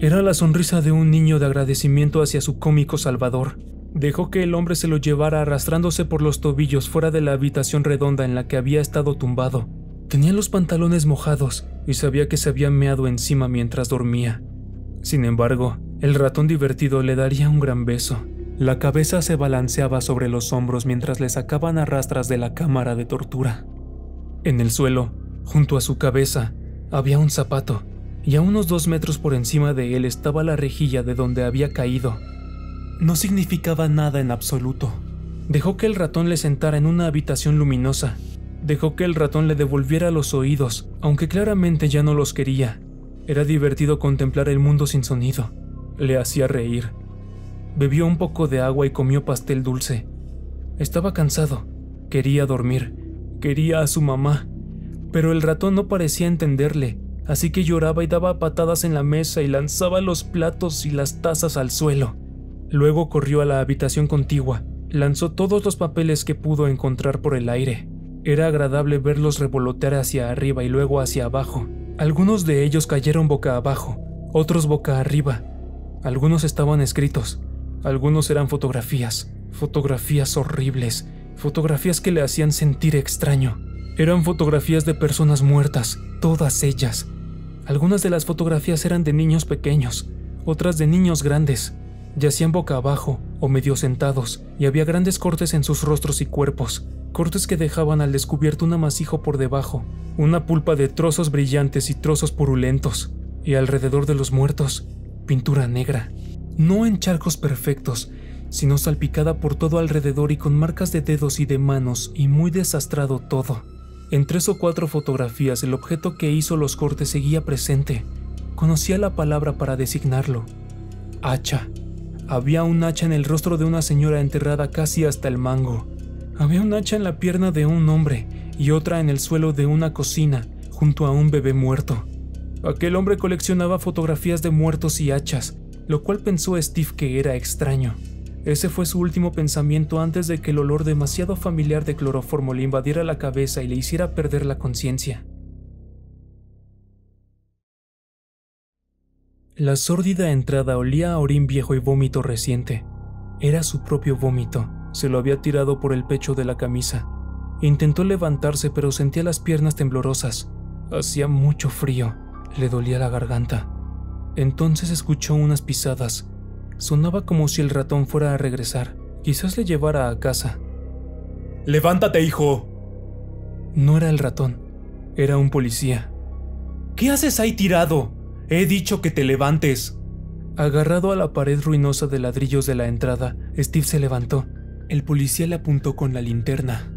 Era la sonrisa de un niño de agradecimiento hacia su cómico salvador. Dejó que el hombre se lo llevara arrastrándose por los tobillos fuera de la habitación redonda en la que había estado tumbado. Tenía los pantalones mojados y sabía que se había meado encima mientras dormía. Sin embargo, el ratón divertido le daría un gran beso. La cabeza se balanceaba sobre los hombros mientras le sacaban a rastras de la cámara de tortura. En el suelo, junto a su cabeza, había un zapato, y a unos 2 metros por encima de él estaba la rejilla de donde había caído. No significaba nada en absoluto. Dejó que el ratón le sentara en una habitación luminosa. Dejó que el ratón le devolviera los oídos, aunque claramente ya no los quería. Era divertido contemplar el mundo sin sonido. Le hacía reír. Bebió un poco de agua y comió pastel dulce. Estaba cansado. Quería dormir. Quería a su mamá. Pero el ratón no parecía entenderle, así que lloraba y daba patadas en la mesa y lanzaba los platos y las tazas al suelo. Luego corrió a la habitación contigua, lanzó todos los papeles que pudo encontrar por el aire. Era agradable verlos revolotear hacia arriba y luego hacia abajo. Algunos de ellos cayeron boca abajo, otros boca arriba. Algunos estaban escritos, algunos eran fotografías horribles, fotografías que le hacían sentir extraño. Eran fotografías de personas muertas, todas ellas. Algunas de las fotografías eran de niños pequeños, otras de niños grandes. Yacían boca abajo o medio sentados, y había grandes cortes en sus rostros y cuerpos, cortes que dejaban al descubierto un amasijo por debajo, una pulpa de trozos brillantes y trozos purulentos, y alrededor de los muertos, pintura negra, no en charcos perfectos, sino salpicada por todo alrededor y con marcas de dedos y de manos y muy desastrado todo. En 3 o 4 fotografías el objeto que hizo los cortes seguía presente. Conocía la palabra para designarlo: hacha. Había un hacha en el rostro de una señora enterrada casi hasta el mango. Había un hacha en la pierna de un hombre y otra en el suelo de una cocina, junto a un bebé muerto. Aquel hombre coleccionaba fotografías de muertos y hachas, lo cual pensó Steve que era extraño. Ese fue su último pensamiento antes de que el olor demasiado familiar de cloroformo le invadiera la cabeza y le hiciera perder la conciencia. La sórdida entrada olía a orín viejo y vómito reciente. Era su propio vómito. Se lo había tirado por el pecho de la camisa. Intentó levantarse, pero sentía las piernas temblorosas. Hacía mucho frío. Le dolía la garganta. Entonces escuchó unas pisadas. Sonaba como si el ratón fuera a regresar. Quizás le llevara a casa. ¡Levántate, hijo! No era el ratón. Era un policía. ¿Qué haces ahí tirado? He dicho que te levantes. Agarrado a la pared ruinosa de ladrillos de la entrada, Steve se levantó. El policía le apuntó con la linterna.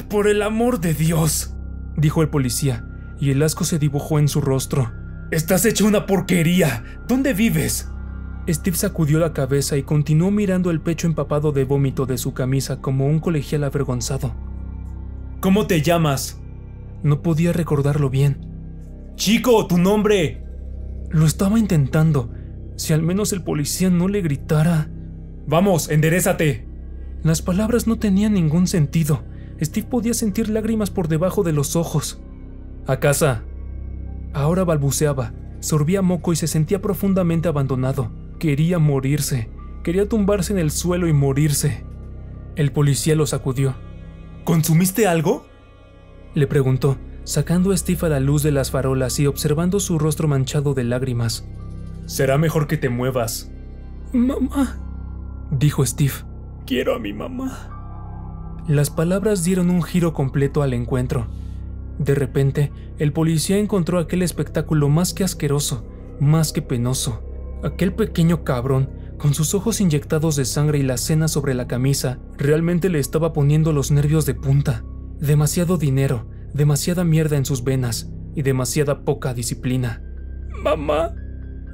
¡Por el amor de Dios!, dijo el policía, y el asco se dibujó en su rostro. ¡Estás hecho una porquería! ¿Dónde vives? Steve sacudió la cabeza y continuó mirando el pecho empapado de vómito de su camisa como un colegial avergonzado. ¿Cómo te llamas? No podía recordarlo bien. ¡Chico, tu nombre! Lo estaba intentando. Si al menos el policía no le gritara. ¡Vamos, enderézate! Las palabras no tenían ningún sentido. Steve podía sentir lágrimas por debajo de los ojos. ¡A casa! Ahora balbuceaba, sorbía moco y se sentía profundamente abandonado. Quería morirse. Quería tumbarse en el suelo y morirse. El policía lo sacudió. ¿Consumiste algo?, le preguntó, sacando a Steve a la luz de las farolas y observando su rostro manchado de lágrimas. Será mejor que te muevas. «Mamá», dijo Steve. «Quiero a mi mamá». Las palabras dieron un giro completo al encuentro. De repente, el policía encontró aquel espectáculo más que asqueroso, más que penoso. Aquel pequeño cabrón, con sus ojos inyectados de sangre y la cena sobre la camisa, realmente le estaba poniendo los nervios de punta. Demasiado dinero, demasiada mierda en sus venas y demasiada poca disciplina. «Mamá».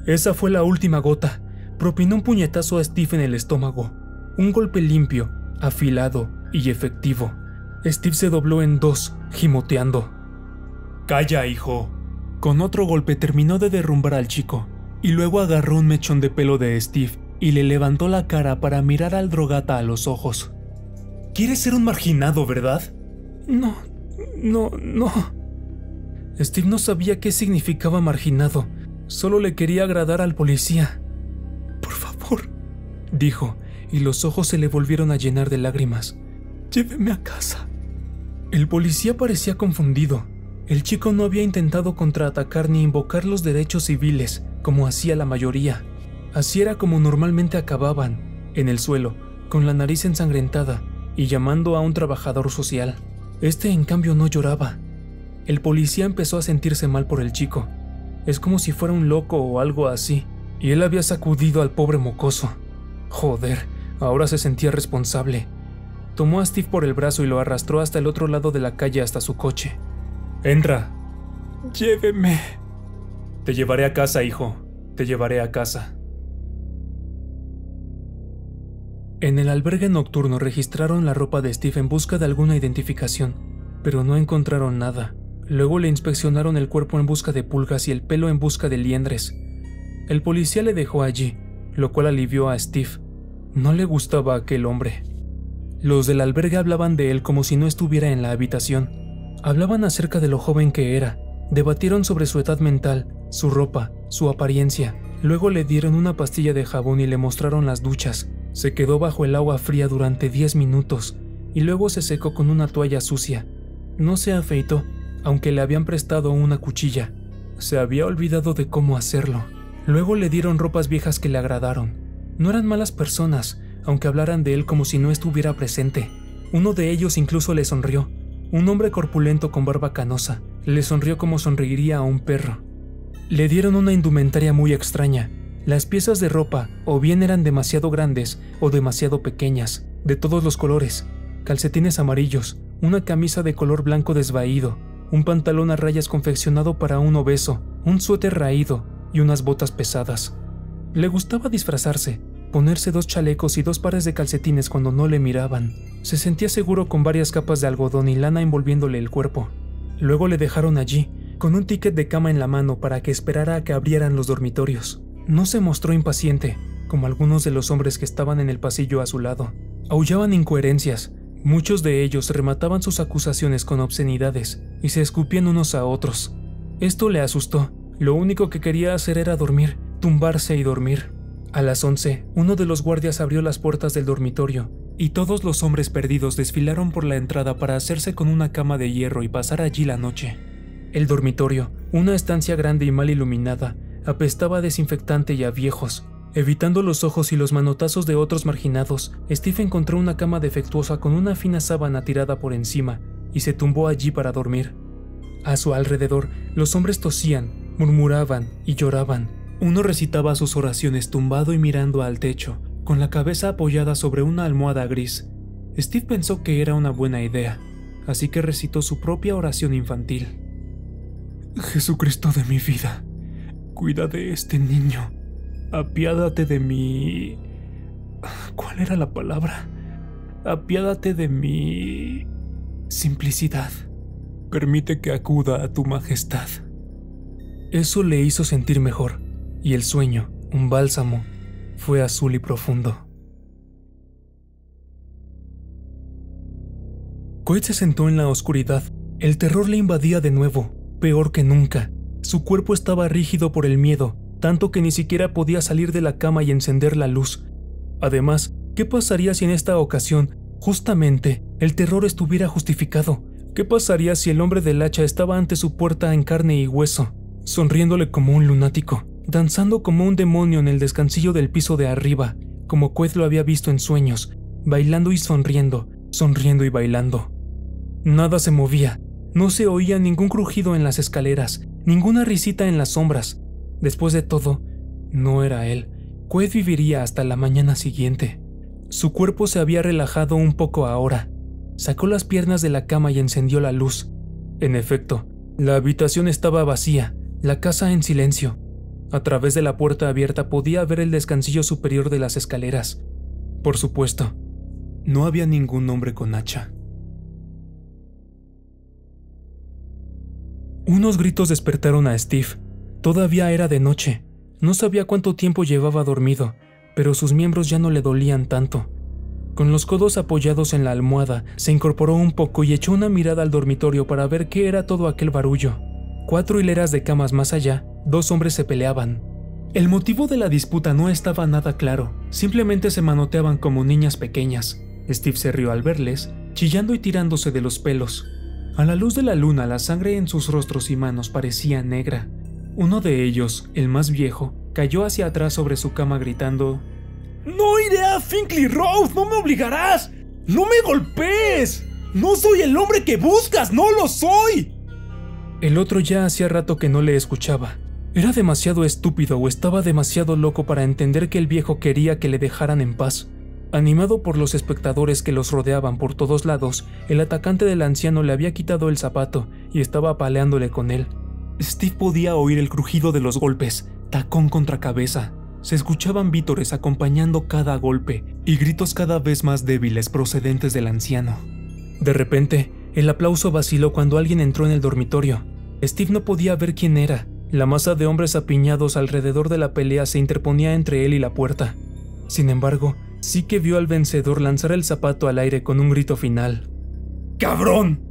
Esa fue la última gota. Propinó un puñetazo a Steve en el estómago. Un golpe limpio, afilado y efectivo. Steve se dobló en 2, gimoteando. «Calla, hijo». Con otro golpe terminó de derrumbar al chico, y luego agarró un mechón de pelo de Steve y le levantó la cara para mirar al drogata a los ojos. «¿Quieres ser un marginado, verdad?» No. Steve no sabía qué significaba marginado. Solo le quería agradar al policía. «Por favor», dijo, y los ojos se le volvieron a llenar de lágrimas. «Lléveme a casa». El policía parecía confundido. El chico no había intentado contraatacar ni invocar los derechos civiles, como hacía la mayoría. Así era como normalmente acababan, en el suelo, con la nariz ensangrentada y llamando a un trabajador social. Este, en cambio, no lloraba. El policía empezó a sentirse mal por el chico. Es como si fuera un loco o algo así, y él había sacudido al pobre mocoso. Joder, ahora se sentía responsable. Tomó a Steve por el brazo y lo arrastró hasta el otro lado de la calle hasta su coche. «Entra». «Lléveme». «Te llevaré a casa, hijo. Te llevaré a casa». En el albergue nocturno registraron la ropa de Steve en busca de alguna identificación, pero no encontraron nada. Luego le inspeccionaron el cuerpo en busca de pulgas y el pelo en busca de liendres. El policía le dejó allí, lo cual alivió a Steve. No le gustaba aquel hombre. Los del albergue hablaban de él como si no estuviera en la habitación. Hablaban acerca de lo joven que era, debatieron sobre su edad mental, su ropa, su apariencia. Luego le dieron una pastilla de jabón y le mostraron las duchas. Se quedó bajo el agua fría durante 10 minutos y luego se secó con una toalla sucia. No se afeitó, aunque le habían prestado una cuchilla. Se había olvidado de cómo hacerlo. Luego le dieron ropas viejas que le agradaron. No eran malas personas, aunque hablaran de él como si no estuviera presente. Uno de ellos incluso le sonrió. Un hombre corpulento con barba canosa. Le sonrió como sonreiría a un perro. Le dieron una indumentaria muy extraña. Las piezas de ropa o bien eran demasiado grandes o demasiado pequeñas, de todos los colores. Calcetines amarillos, una camisa de color blanco desvaído, un pantalón a rayas confeccionado para un obeso, un suéter raído y unas botas pesadas. Le gustaba disfrazarse, ponerse 2 chalecos y 2 pares de calcetines cuando no le miraban. Se sentía seguro con varias capas de algodón y lana envolviéndole el cuerpo. Luego le dejaron allí, con un ticket de cama en la mano para que esperara a que abrieran los dormitorios. No se mostró impaciente, como algunos de los hombres que estaban en el pasillo a su lado. Aullaban incoherencias. Muchos de ellos remataban sus acusaciones con obscenidades y se escupían unos a otros. Esto le asustó. Lo único que quería hacer era dormir, tumbarse y dormir. A las 11, uno de los guardias abrió las puertas del dormitorio y todos los hombres perdidos desfilaron por la entrada para hacerse con una cama de hierro y pasar allí la noche. El dormitorio, una estancia grande y mal iluminada, apestaba a desinfectante y a viejos. Evitando los ojos y los manotazos de otros marginados, Steve encontró una cama defectuosa con una fina sábana tirada por encima y se tumbó allí para dormir. A su alrededor, los hombres tosían, murmuraban y lloraban. Uno recitaba sus oraciones tumbado y mirando al techo, con la cabeza apoyada sobre una almohada gris. Steve pensó que era una buena idea, así que recitó su propia oración infantil. «Jesucristo de mi vida, cuida de este niño. Apiádate de mi... ¿Cuál era la palabra? Apiádate de mi... simplicidad. Permite que acuda a tu majestad». Eso le hizo sentir mejor, y el sueño, un bálsamo, fue azul y profundo. Coet se sentó en la oscuridad. El terror le invadía de nuevo, peor que nunca. Su cuerpo estaba rígido por el miedo, tanto que ni siquiera podía salir de la cama y encender la luz. Además, ¿qué pasaría si en esta ocasión, justamente, el terror estuviera justificado? ¿Qué pasaría si el hombre del hacha estaba ante su puerta en carne y hueso, sonriéndole como un lunático, danzando como un demonio en el descansillo del piso de arriba, como Coet lo había visto en sueños, bailando y sonriendo, sonriendo y bailando? Nada se movía, no se oía ningún crujido en las escaleras, ninguna risita en las sombras. Después de todo, no era él. Coet viviría hasta la mañana siguiente. Su cuerpo se había relajado un poco ahora. Sacó las piernas de la cama y encendió la luz. En efecto, la habitación estaba vacía, la casa en silencio. A través de la puerta abierta podía ver el descansillo superior de las escaleras. Por supuesto, no había ningún hombre con hacha. Unos gritos despertaron a Steve. Todavía era de noche. No sabía cuánto tiempo llevaba dormido, pero sus miembros ya no le dolían tanto. Con los codos apoyados en la almohada, se incorporó un poco y echó una mirada al dormitorio para ver qué era todo aquel barullo. 4 hileras de camas más allá, 2 hombres se peleaban. El motivo de la disputa no estaba nada claro, simplemente se manoteaban como niñas pequeñas. Steve se rió al verles, chillando y tirándose de los pelos. A la luz de la luna, la sangre en sus rostros y manos parecía negra. Uno de ellos, el más viejo, cayó hacia atrás sobre su cama gritando: ¡No iré a Finkley Road! ¡No me obligarás! ¡No me golpees! ¡No soy el hombre que buscas! ¡No lo soy! El otro ya hacía rato que no le escuchaba. Era demasiado estúpido o estaba demasiado loco para entender que el viejo quería que le dejaran en paz. Animado por los espectadores que los rodeaban por todos lados, el atacante del anciano le había quitado el zapato y estaba apaleándole con él. Steve podía oír el crujido de los golpes, tacón contra cabeza. Se escuchaban vítores acompañando cada golpe y gritos cada vez más débiles procedentes del anciano. De repente, el aplauso vaciló cuando alguien entró en el dormitorio. Steve no podía ver quién era. La masa de hombres apiñados alrededor de la pelea se interponía entre él y la puerta. Sin embargo, sí que vio al vencedor lanzar el zapato al aire con un grito final. ¡Cabrón!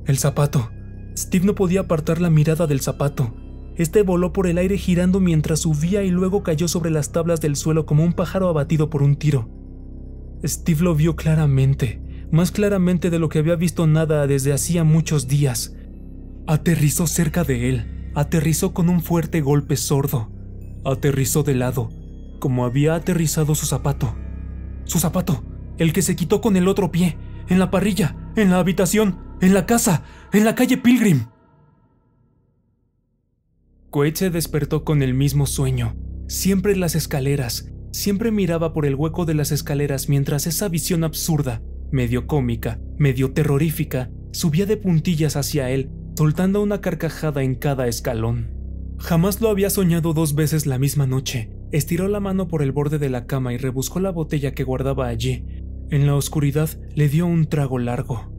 El zapato. Steve no podía apartar la mirada del zapato. Este voló por el aire girando mientras subía y luego cayó sobre las tablas del suelo como un pájaro abatido por un tiro. Steve lo vio claramente, más claramente de lo que había visto nada desde hacía muchos días. Aterrizó cerca de él. Aterrizó con un fuerte golpe sordo. Aterrizó de lado, como había aterrizado su zapato. Su zapato, el que se quitó con el otro pie, en la parrilla, en la habitación, en la casa, en la calle Pilgrim. Quaid se despertó con el mismo sueño, siempre en las escaleras. Siempre miraba por el hueco de las escaleras mientras esa visión absurda, medio cómica, medio terrorífica, subía de puntillas hacia él, soltando una carcajada en cada escalón. Jamás lo había soñado 2 veces la misma noche. Estiró la mano por el borde de la cama y rebuscó la botella que guardaba allí. En la oscuridad le dio un trago largo.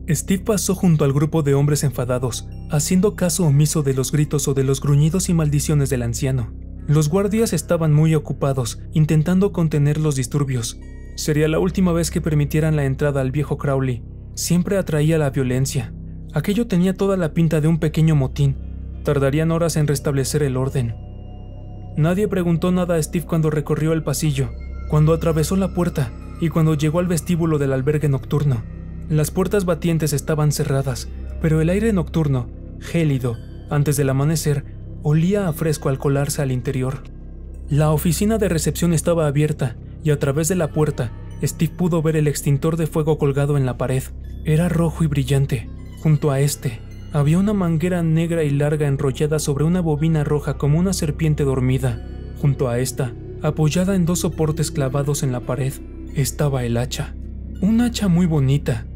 Steve pasó junto al grupo de hombres enfadados, haciendo caso omiso de los gritos o de los gruñidos y maldiciones del anciano. Los guardias estaban muy ocupados, intentando contener los disturbios. Sería la última vez que permitieran la entrada al viejo Crowley. Siempre atraía la violencia. Aquello tenía toda la pinta de un pequeño motín. Tardarían horas en restablecer el orden. Nadie preguntó nada a Steve cuando recorrió el pasillo, cuando atravesó la puerta y cuando llegó al vestíbulo del albergue nocturno. Las puertas batientes estaban cerradas, pero el aire nocturno, gélido, antes del amanecer, olía a fresco al colarse al interior. La oficina de recepción estaba abierta y a través de la puerta, Steve pudo ver el extintor de fuego colgado en la pared. Era rojo y brillante. Junto a este, había una manguera negra y larga enrollada sobre una bobina roja como una serpiente dormida. Junto a esta, apoyada en 2 soportes clavados en la pared, estaba el hacha. Un hacha muy bonita.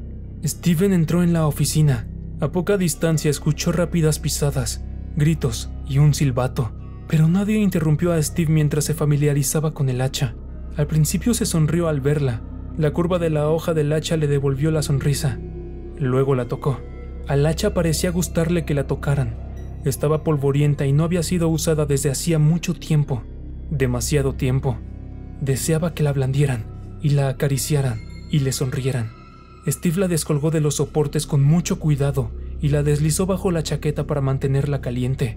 Steven entró en la oficina. A poca distancia escuchó rápidas pisadas, gritos y un silbato, pero nadie interrumpió a Steve mientras se familiarizaba con el hacha. Al principio se sonrió al verla. La curva de la hoja del hacha le devolvió la sonrisa. Luego la tocó. Al hacha parecía gustarle que la tocaran. Estaba polvorienta y no había sido usada desde hacía mucho tiempo. Demasiado tiempo. Deseaba que la blandieran y la acariciaran y le sonrieran. Steve la descolgó de los soportes con mucho cuidado y la deslizó bajo la chaqueta para mantenerla caliente.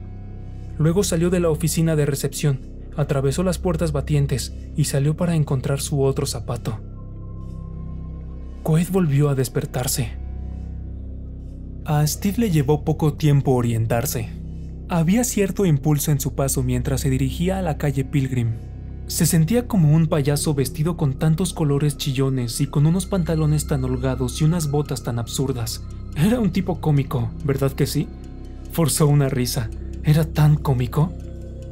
Luego salió de la oficina de recepción, atravesó las puertas batientes y salió para encontrar su otro zapato. Quaid volvió a despertarse. A Steve le llevó poco tiempo orientarse. Había cierto impulso en su paso mientras se dirigía a la calle Pilgrim. Se sentía como un payaso vestido con tantos colores chillones y con unos pantalones tan holgados y unas botas tan absurdas. Era un tipo cómico, ¿verdad que sí? Forzó una risa. ¿Era tan cómico?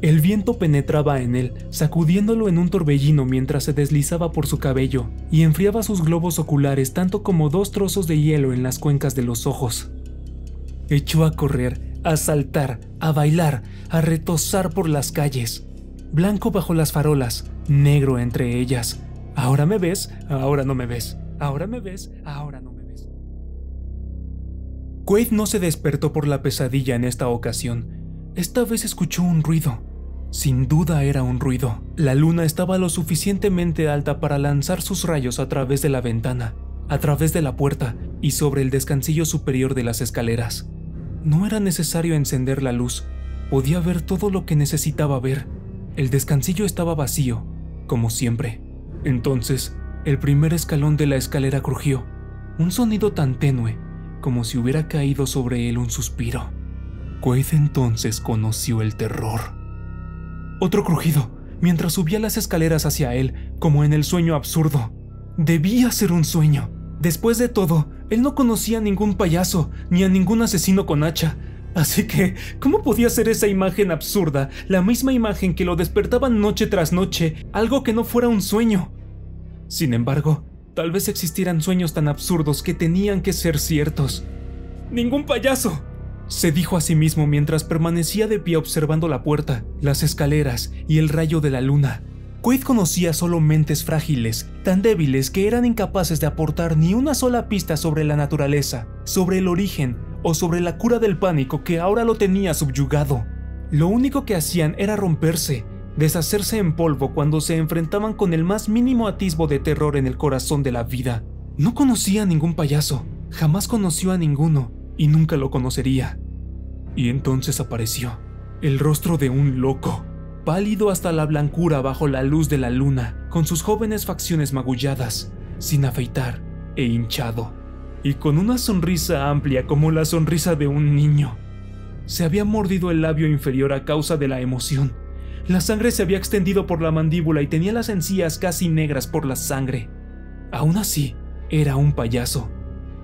El viento penetraba en él, sacudiéndolo en un torbellino mientras se deslizaba por su cabello y enfriaba sus globos oculares tanto como 2 trozos de hielo en las cuencas de los ojos. Echó a correr, a saltar, a bailar, a retozar por las calles. Blanco bajo las farolas, negro entre ellas. Ahora me ves, ahora no me ves. Ahora me ves, ahora no me ves. Quaid no se despertó por la pesadilla en esta ocasión. Esta vez escuchó un ruido. Sin duda era un ruido. La luna estaba lo suficientemente alta para lanzar sus rayos a través de la ventana, a través de la puerta y sobre el descansillo superior de las escaleras. No era necesario encender la luz. Podía ver todo lo que necesitaba ver. El descansillo estaba vacío, como siempre. Entonces, el primer escalón de la escalera crujió. Un sonido tan tenue, como si hubiera caído sobre él un suspiro. Quaid entonces conoció el terror. Otro crujido, mientras subía las escaleras hacia él, como en el sueño absurdo. Debía ser un sueño. Después de todo, él no conocía a ningún payaso, ni a ningún asesino con hacha. Así que, ¿cómo podía ser esa imagen absurda, la misma imagen que lo despertaba noche tras noche, algo que no fuera un sueño? Sin embargo, tal vez existieran sueños tan absurdos que tenían que ser ciertos. ¡Ningún payaso!, se dijo a sí mismo mientras permanecía de pie observando la puerta, las escaleras y el rayo de la luna. Quaid conocía solo mentes frágiles, tan débiles que eran incapaces de aportar ni una sola pista sobre la naturaleza, sobre el origen o sobre la cura del pánico que ahora lo tenía subyugado. Lo único que hacían era romperse, deshacerse en polvo cuando se enfrentaban con el más mínimo atisbo de terror en el corazón de la vida. No conocía a ningún payaso, jamás conoció a ninguno y nunca lo conocería. Y entonces apareció el rostro de un loco, pálido hasta la blancura bajo la luz de la luna, con sus jóvenes facciones magulladas, sin afeitar e hinchado, y con una sonrisa amplia como la sonrisa de un niño. Se había mordido el labio inferior a causa de la emoción. La sangre se había extendido por la mandíbula y tenía las encías casi negras por la sangre. Aún así, era un payaso.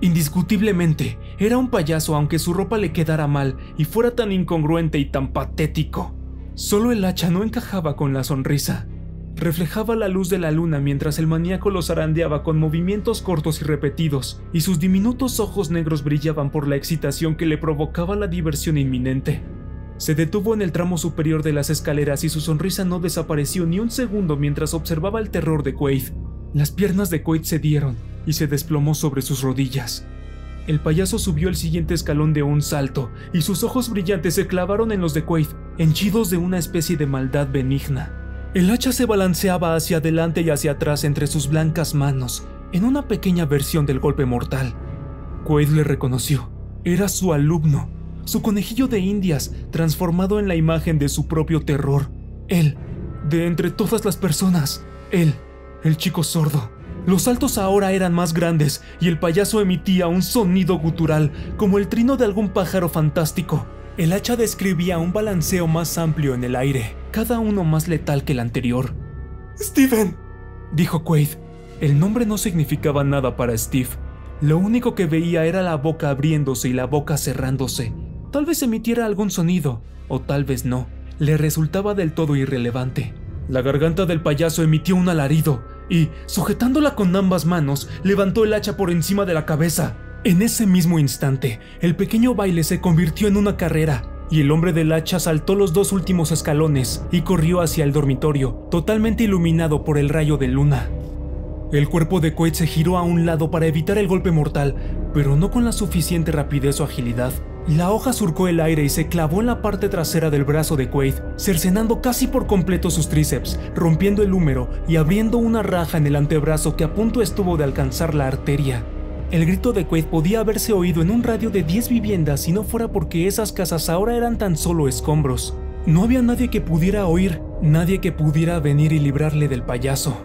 Indiscutiblemente, era un payaso aunque su ropa le quedara mal y fuera tan incongruente y tan patético. Solo el hacha no encajaba con la sonrisa. Reflejaba la luz de la luna mientras el maníaco lo zarandeaba con movimientos cortos y repetidos, y sus diminutos ojos negros brillaban por la excitación que le provocaba la diversión inminente. Se detuvo en el tramo superior de las escaleras y su sonrisa no desapareció ni un segundo mientras observaba el terror de Quaid. Las piernas de Quaid cedieron y se desplomó sobre sus rodillas. El payaso subió el siguiente escalón de un salto y sus ojos brillantes se clavaron en los de Quaid, henchidos de una especie de maldad benigna. El hacha se balanceaba hacia adelante y hacia atrás entre sus blancas manos, en una pequeña versión del golpe mortal. Quaid le reconoció. Era su alumno, su conejillo de indias, transformado en la imagen de su propio terror. Él, de entre todas las personas, él, el chico sordo. Los saltos ahora eran más grandes y el payaso emitía un sonido gutural, como el trino de algún pájaro fantástico. El hacha describía un balanceo más amplio en el aire, cada uno más letal que el anterior. «¡Steven!», dijo Quaid. El nombre no significaba nada para Steve. Lo único que veía era la boca abriéndose y la boca cerrándose. Tal vez emitiera algún sonido, o tal vez no. Le resultaba del todo irrelevante. La garganta del payaso emitió un alarido y, sujetándola con ambas manos, levantó el hacha por encima de la cabeza. En ese mismo instante, el pequeño baile se convirtió en una carrera, y el hombre del hacha saltó los 2 últimos escalones y corrió hacia el dormitorio, totalmente iluminado por el rayo de luna. El cuerpo de Quaid se giró a un lado para evitar el golpe mortal, pero no con la suficiente rapidez o agilidad. La hoja surcó el aire y se clavó en la parte trasera del brazo de Quaid, cercenando casi por completo sus tríceps, rompiendo el húmero y abriendo una raja en el antebrazo que a punto estuvo de alcanzar la arteria. El grito de Quaid podía haberse oído en un radio de 10 viviendas si no fuera porque esas casas ahora eran tan solo escombros. No había nadie que pudiera oír, nadie que pudiera venir y librarle del payaso.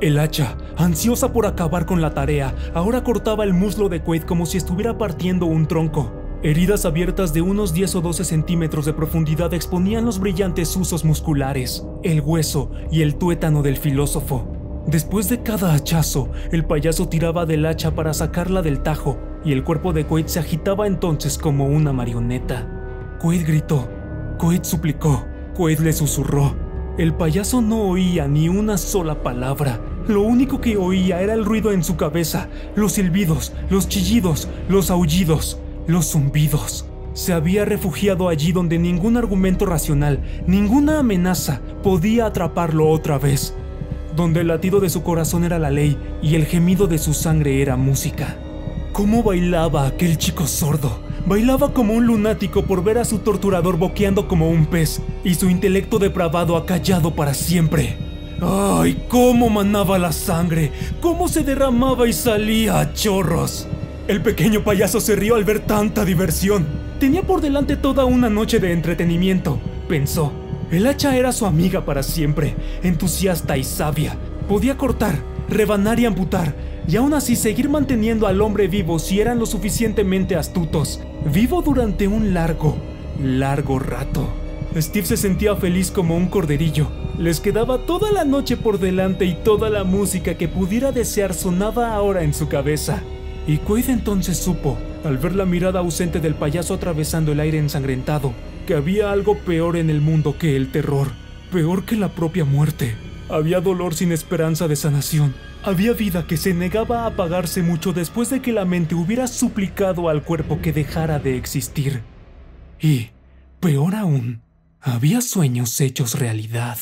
El hacha, ansiosa por acabar con la tarea, ahora cortaba el muslo de Quaid como si estuviera partiendo un tronco. Heridas abiertas de unos 10 o 12 centímetros de profundidad exponían los brillantes usos musculares, el hueso y el tuétano del filósofo. Después de cada hachazo, el payaso tiraba del hacha para sacarla del tajo, y el cuerpo de Quaid se agitaba entonces como una marioneta. Quaid gritó, Quaid suplicó, Quaid le susurró. El payaso no oía ni una sola palabra. Lo único que oía era el ruido en su cabeza, los silbidos, los chillidos, los aullidos, los zumbidos. Se había refugiado allí donde ningún argumento racional, ninguna amenaza podía atraparlo otra vez. Donde el latido de su corazón era la ley y el gemido de su sangre era música. ¿Cómo bailaba aquel chico sordo? Bailaba como un lunático por ver a su torturador boqueando como un pez y su intelecto depravado acallado para siempre. ¡Ay, cómo manaba la sangre! ¡Cómo se derramaba y salía a chorros! El pequeño payaso se rió al ver tanta diversión. Tenía por delante toda una noche de entretenimiento, pensó. El hacha era su amiga para siempre, entusiasta y sabia. Podía cortar, rebanar y amputar, y aún así seguir manteniendo al hombre vivo si eran lo suficientemente astutos. Vivo durante un largo rato. Steve se sentía feliz como un corderillo. Les quedaba toda la noche por delante y toda la música que pudiera desear sonaba ahora en su cabeza. Y Quaid entonces supo, al ver la mirada ausente del payaso atravesando el aire ensangrentado, que había algo peor en el mundo que el terror, peor que la propia muerte. Había dolor sin esperanza de sanación. Había vida que se negaba a apagarse mucho después de que la mente hubiera suplicado al cuerpo que dejara de existir. Y, peor aún, había sueños hechos realidad.